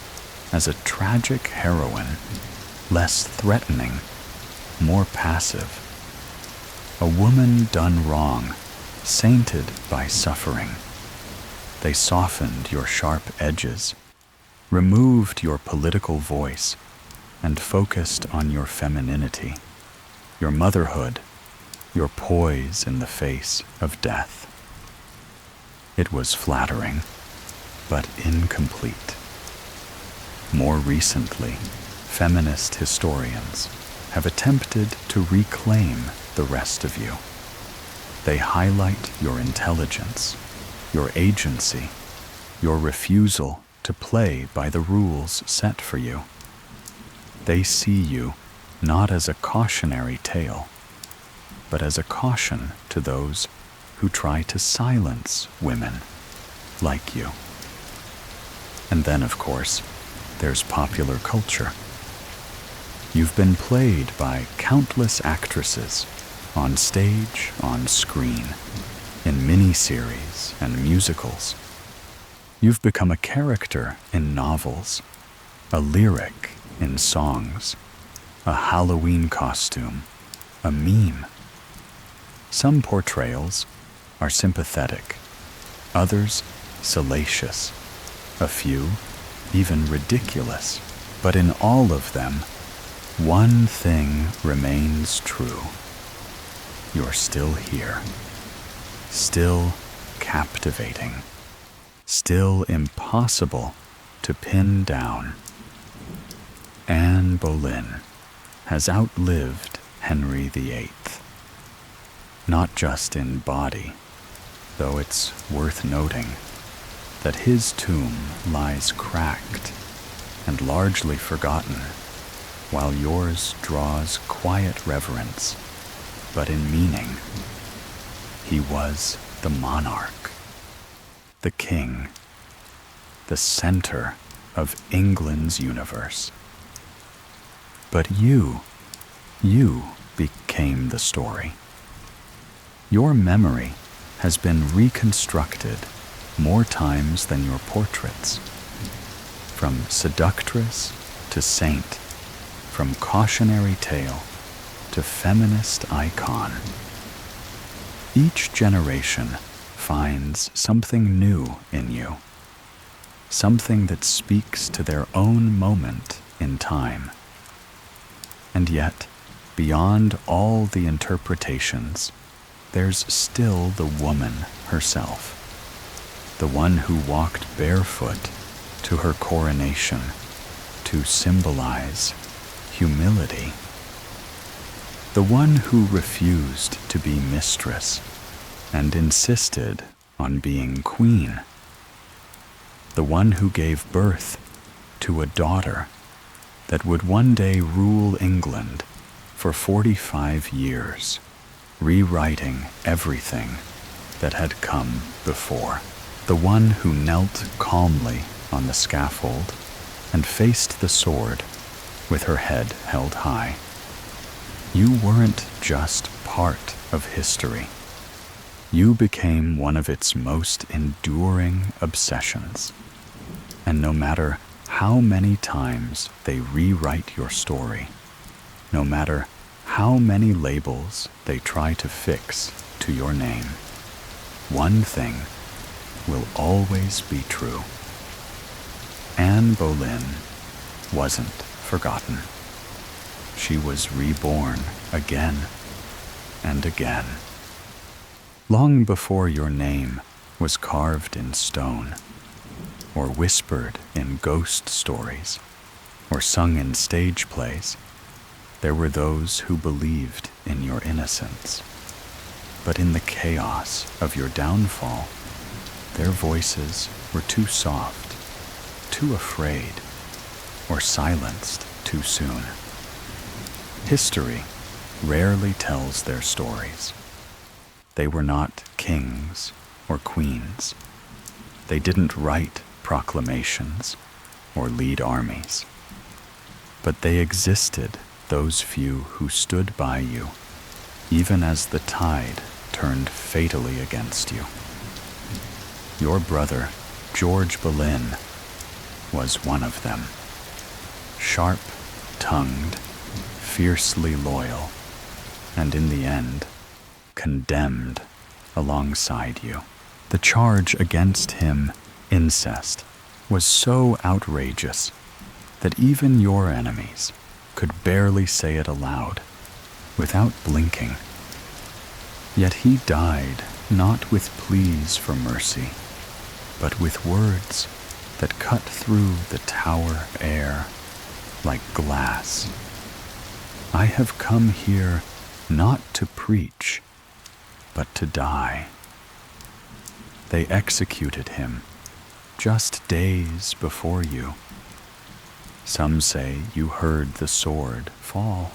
as a tragic heroine, less threatening, more passive. A woman done wrong, sainted by suffering. They softened your sharp edges, removed your political voice, and focused on your femininity, your motherhood, your poise in the face of death. It was flattering, but incomplete. More recently, feminist historians have attempted to reclaim the rest of you. They highlight your intelligence, your agency, your refusal to play by the rules set for you. They see you not as a cautionary tale, but as a caution to those who try to silence women like you. And then, of course, there's popular culture. You've been played by countless actresses, on stage, on screen, in miniseries and musicals. You've become a character in novels, a lyric in songs, a Halloween costume, a meme. Some portrayals are sympathetic, others salacious, a few even ridiculous. But in all of them, one thing remains true. You're still here, still captivating, still impossible to pin down. Anne Boleyn has outlived Henry VIII. Not just in body, though it's worth noting that his tomb lies cracked and largely forgotten, while yours draws quiet reverence, but in meaning. He was the monarch, the king, the center of England's universe. But you became the story. Your memory has been reconstructed more times than your portraits. From seductress to saint, from cautionary tale to feminist icon. Each generation finds something new in you, something that speaks to their own moment in time. And yet, beyond all the interpretations, there's still the woman herself, the one who walked barefoot to her coronation to symbolize humility, the one who refused to be mistress and insisted on being queen, the one who gave birth to a daughter that would one day rule England for 45 years, rewriting everything that had come before. The one who knelt calmly on the scaffold and faced the sword with her head held high. You weren't just part of history. You became one of its most enduring obsessions. And no matter how many times they rewrite your story, no matter how many labels they try to fix to your name, one thing will always be true. Anne Boleyn wasn't forgotten. She was reborn again and again. Long before your name was carved in stone, or whispered in ghost stories, or sung in stage plays, there were those who believed in your innocence. But in the chaos of your downfall, their voices were too soft, too afraid, or silenced too soon. History rarely tells their stories. They were not kings or queens. They didn't write proclamations or lead armies. But they existed, those few who stood by you, even as the tide turned fatally against you. Your brother, George Boleyn, was one of them. Sharp-tongued, fiercely loyal, and in the end, condemned alongside you. The charge against him, incest, was so outrageous that even your enemies could barely say it aloud, without blinking. Yet he died not with pleas for mercy, but with words that cut through the tower air like glass. I have come here not to preach, but to die. They executed him just days before you. Some say you heard the sword fall.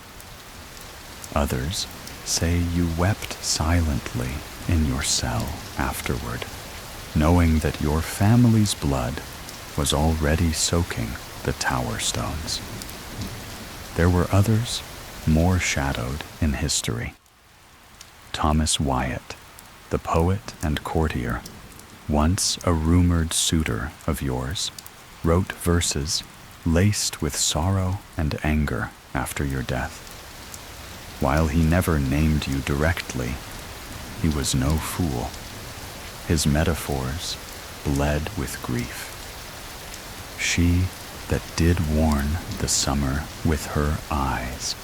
Others say you wept silently in your cell afterward, knowing that your family's blood was already soaking the tower stones. There were others more shadowed in history. Thomas Wyatt, the poet and courtier, once a rumored suitor of yours, wrote verses laced with sorrow and anger after your death. While he never named you directly, he was no fool. His metaphors bled with grief. She that did warn the summer with her eyes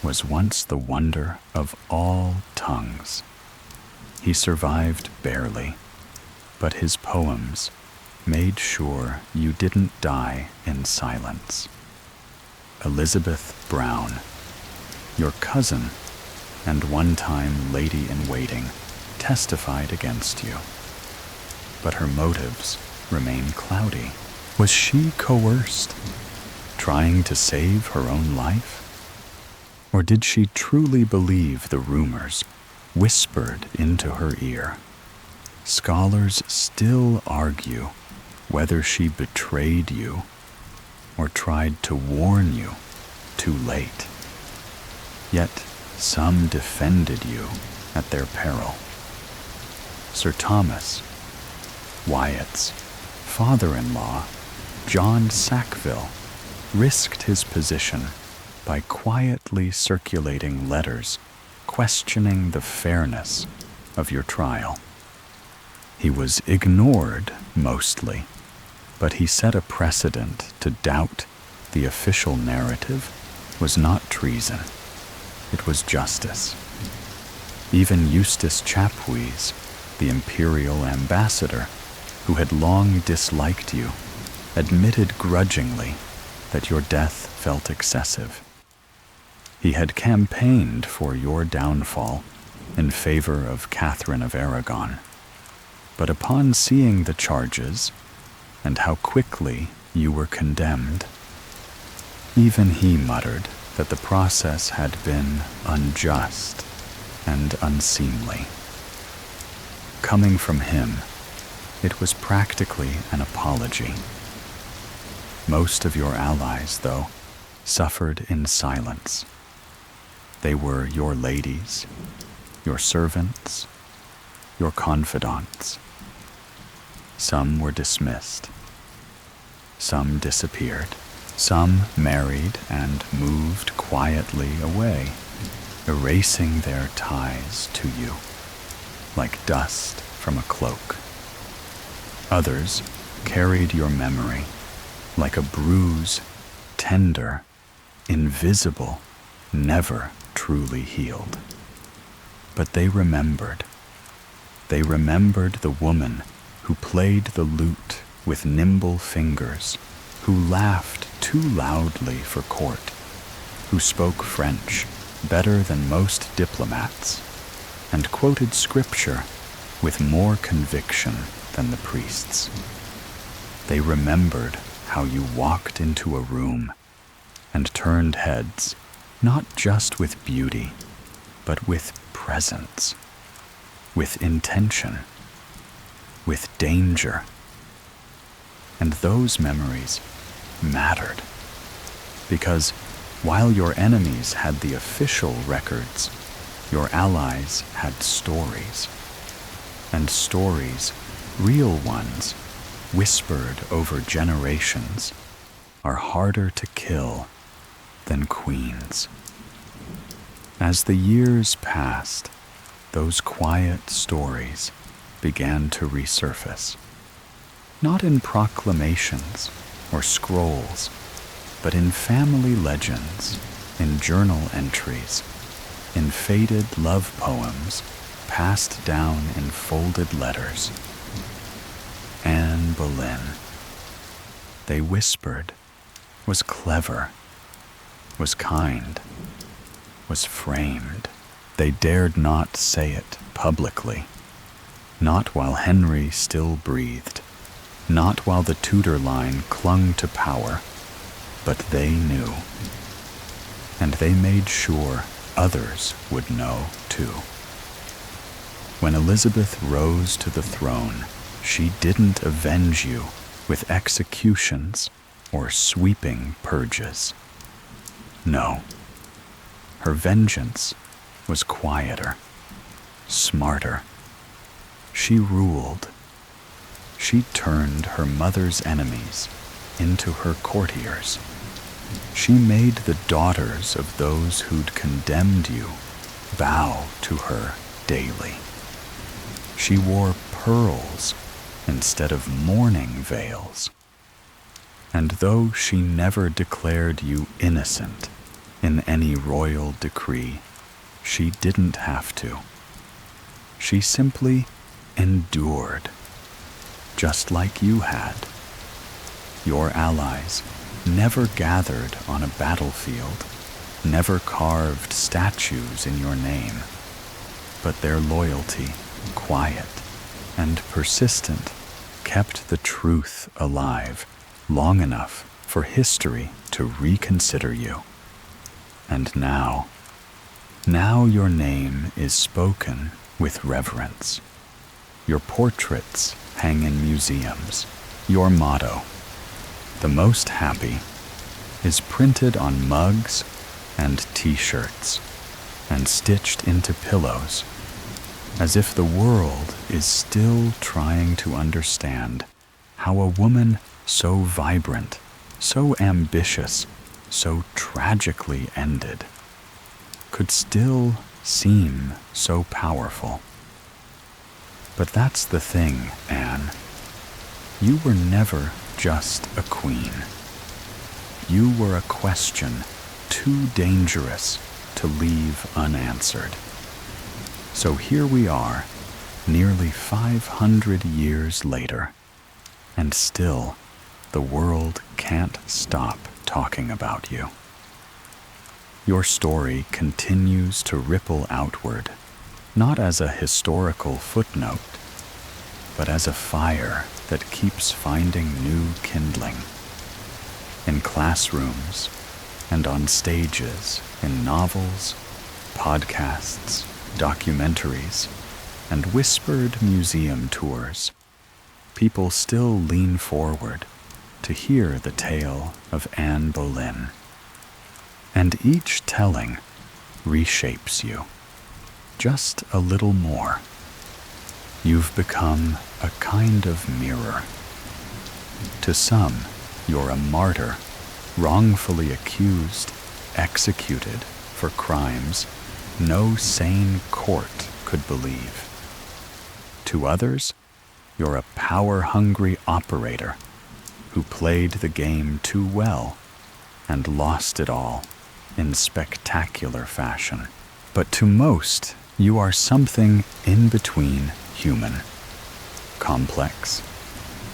was once the wonder of all tongues. He survived barely, but his poems made sure you didn't die in silence. Elizabeth Brown, your cousin and one-time lady-in-waiting, testified against you. But her motives remain cloudy. Was she coerced, trying to save her own life? Or did she truly believe the rumors whispered into her ear? Scholars still argue whether she betrayed you or tried to warn you too late. Yet some defended you at their peril. Sir Thomas, Wyatt's father-in-law, John Sackville, risked his position by quietly circulating letters questioning the fairness of your trial. He was ignored mostly, but he set a precedent to doubt the official narrative was not treason. It was justice. Even Eustace Chapuys, the imperial ambassador, who had long disliked you, admitted grudgingly that your death felt excessive. He had campaigned for your downfall in favor of Catherine of Aragon, but upon seeing the charges and how quickly you were condemned, even he muttered that the process had been unjust and unseemly. Coming from him, it was practically an apology. Most of your allies, though, suffered in silence. They were your ladies, your servants, your confidants. Some were dismissed. Some disappeared. Some married and moved quietly away, erasing their ties to you, like dust from a cloak. Others carried your memory like a bruise, tender, invisible, never truly healed. But they remembered. They remembered the woman who played the lute with nimble fingers, who laughed too loudly for court, who spoke French better than most diplomats, and quoted scripture with more conviction than the priests. They remembered how you walked into a room and turned heads, not just with beauty, but with presence, with intention, with danger. And those memories mattered, because while your enemies had the official records, your allies had stories. And stories, real ones, whispered over generations, are harder to kill than queens. As the years passed, those quiet stories began to resurface, not in proclamations or scrolls, but in family legends, in journal entries, in faded love poems passed down in folded letters. Anne Boleyn, they whispered, was clever, was kind, was framed. They dared not say it publicly, not while Henry still breathed, not while the Tudor line clung to power, but they knew. And they made sure others would know too. When Elizabeth rose to the throne, she didn't avenge you with executions or sweeping purges. No, her vengeance was quieter, smarter. She ruled. She turned her mother's enemies into her courtiers. She made the daughters of those who'd condemned you bow to her daily. She wore pearls instead of mourning veils. And though she never declared you innocent in any royal decree, she didn't have to. She simply endured, just like you had. Your allies never gathered on a battlefield, never carved statues in your name, but their loyalty, quiet and persistent, kept the truth alive long enough for history to reconsider you. And now your name is spoken with reverence. Your portraits hang in museums. Your motto, "The most happy," is printed on mugs and t-shirts and stitched into pillows, as if the world is still trying to understand how a woman so vibrant, so ambitious, so tragically ended, could still seem so powerful. But that's the thing, Anne. You were never just a queen. You were a question too dangerous to leave unanswered. So here we are, nearly 500 years later, and still the world can't stop talking about you. Your story continues to ripple outward, not as a historical footnote, but as a fire that keeps finding new kindling. In classrooms and on stages, in novels, podcasts, documentaries, and whispered museum tours, people still lean forward to hear the tale of Anne Boleyn. And each telling reshapes you, just a little more. You've become a kind of mirror. To some, you're a martyr, wrongfully accused, executed for crimes no sane court could believe. To others, you're a power-hungry operator who played the game too well and lost it all in spectacular fashion. But to most, you are something in between human, complex,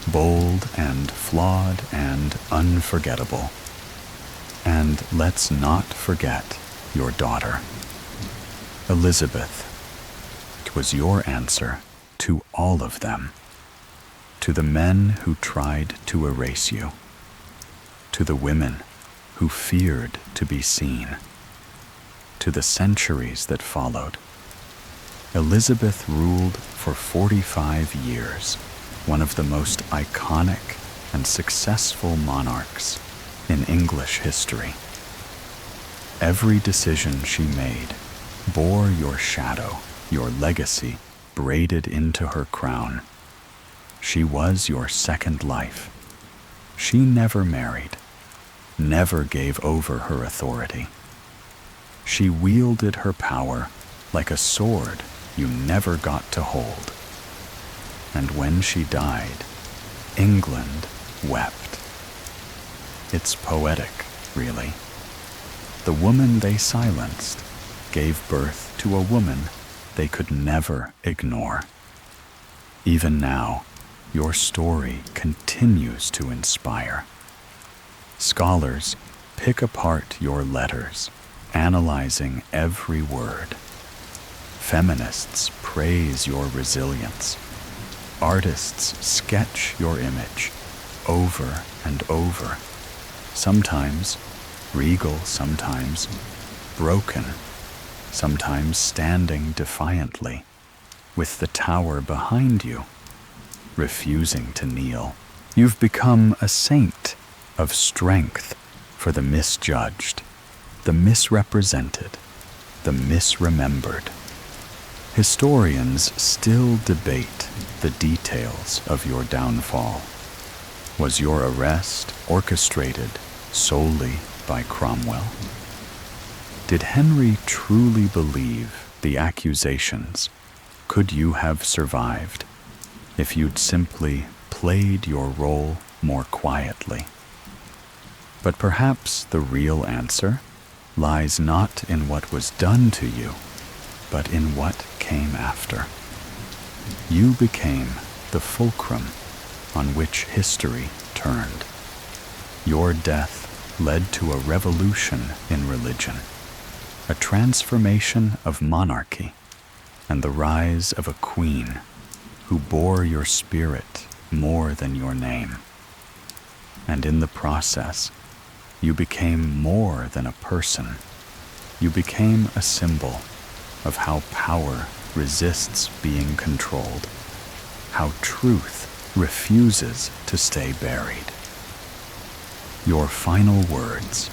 bold and flawed and unforgettable. And let's not forget your daughter, Elizabeth. It was your answer to all of them, to the men who tried to erase you, to the women who feared to be seen, to the centuries that followed. Elizabeth ruled for 45 years, one of the most iconic and successful monarchs in English history. Every decision she made bore your shadow, your legacy braided into her crown. She was your second life. She never married, never gave over her authority. She wielded her power like a sword you never got to hold. And when she died, England wept. It's poetic, really. The woman they silenced gave birth to a woman they could never ignore. Even now, your story continues to inspire. Scholars pick apart your letters, analyzing every word. Feminists praise your resilience. Artists sketch your image over and over, sometimes regal, sometimes broken, sometimes standing defiantly, with the tower behind you, refusing to kneel. You've become a saint of strength for the misjudged, the misrepresented, the misremembered. Historians still debate the details of your downfall. Was your arrest orchestrated solely by Cromwell? Did Henry truly believe the accusations? Could you have survived if you'd simply played your role more quietly? But perhaps the real answer lies not in what was done to you, but in what came after. You became the fulcrum on which history turned. Your death led to a revolution in religion, a transformation of monarchy, and the rise of a queen who bore your spirit more than your name. And in the process, you became more than a person. You became a symbol of how power resists being controlled, how truth refuses to stay buried. Your final words.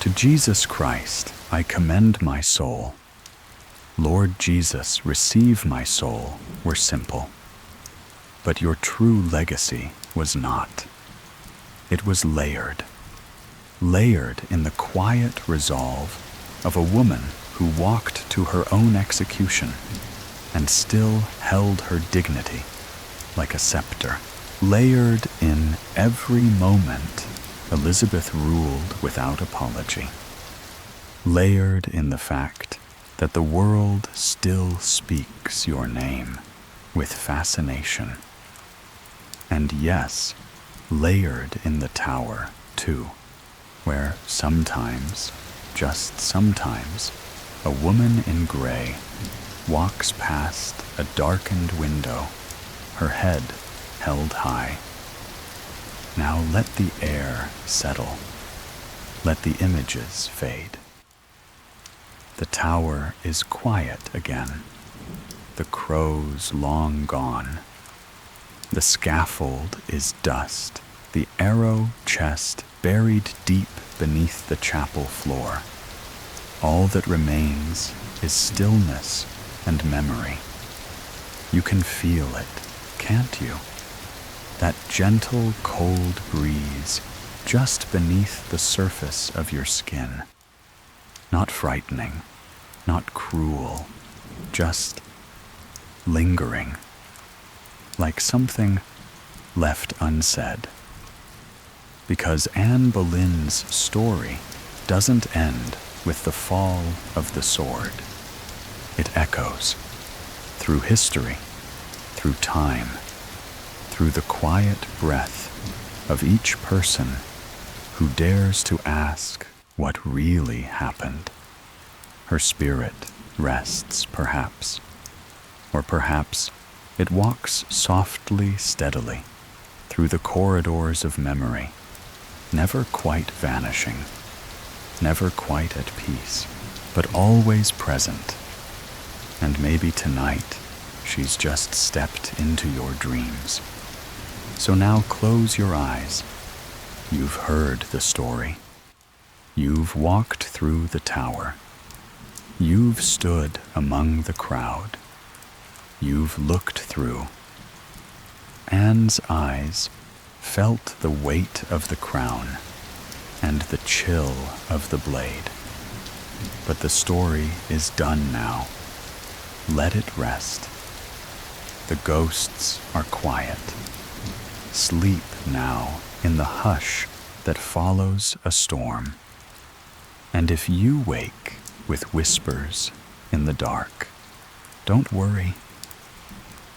To Jesus Christ I commend my soul. Lord Jesus, receive my soul, were simple. But your true legacy was not. It was layered in the quiet resolve of a woman who walked to her own execution and still held her dignity like a scepter. Layered in every moment Elizabeth ruled without apology. Layered in the fact that the world still speaks your name with fascination. And yes, layered in the tower, too, where sometimes, just sometimes, a woman in gray walks past a darkened window, her head held high. Now let the air settle. Let the images fade. The tower is quiet again. The crows long gone. The scaffold is dust. The arrow chest buried deep beneath the chapel floor. All that remains is stillness and memory. You can feel it, can't you? That gentle, cold breeze just beneath the surface of your skin. Not frightening, not cruel, just lingering, like something left unsaid. Because Anne Boleyn's story doesn't end with the fall of the sword. It echoes through history, through time, through the quiet breath of each person who dares to ask what really happened. Her spirit rests, perhaps, or perhaps it walks softly, steadily through the corridors of memory, never quite vanishing, never quite at peace, but always present. And maybe tonight she's just stepped into your dreams. So now close your eyes. You've heard the story. You've walked through the tower. You've stood among the crowd. You've looked through. Anne's eyes felt the weight of the crown and the chill of the blade. But the story is done now. Let it rest. The ghosts are quiet. Sleep now in the hush that follows a storm. And if you wake with whispers in the dark, don't worry.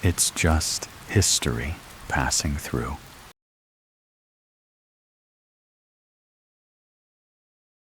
It's just history passing through.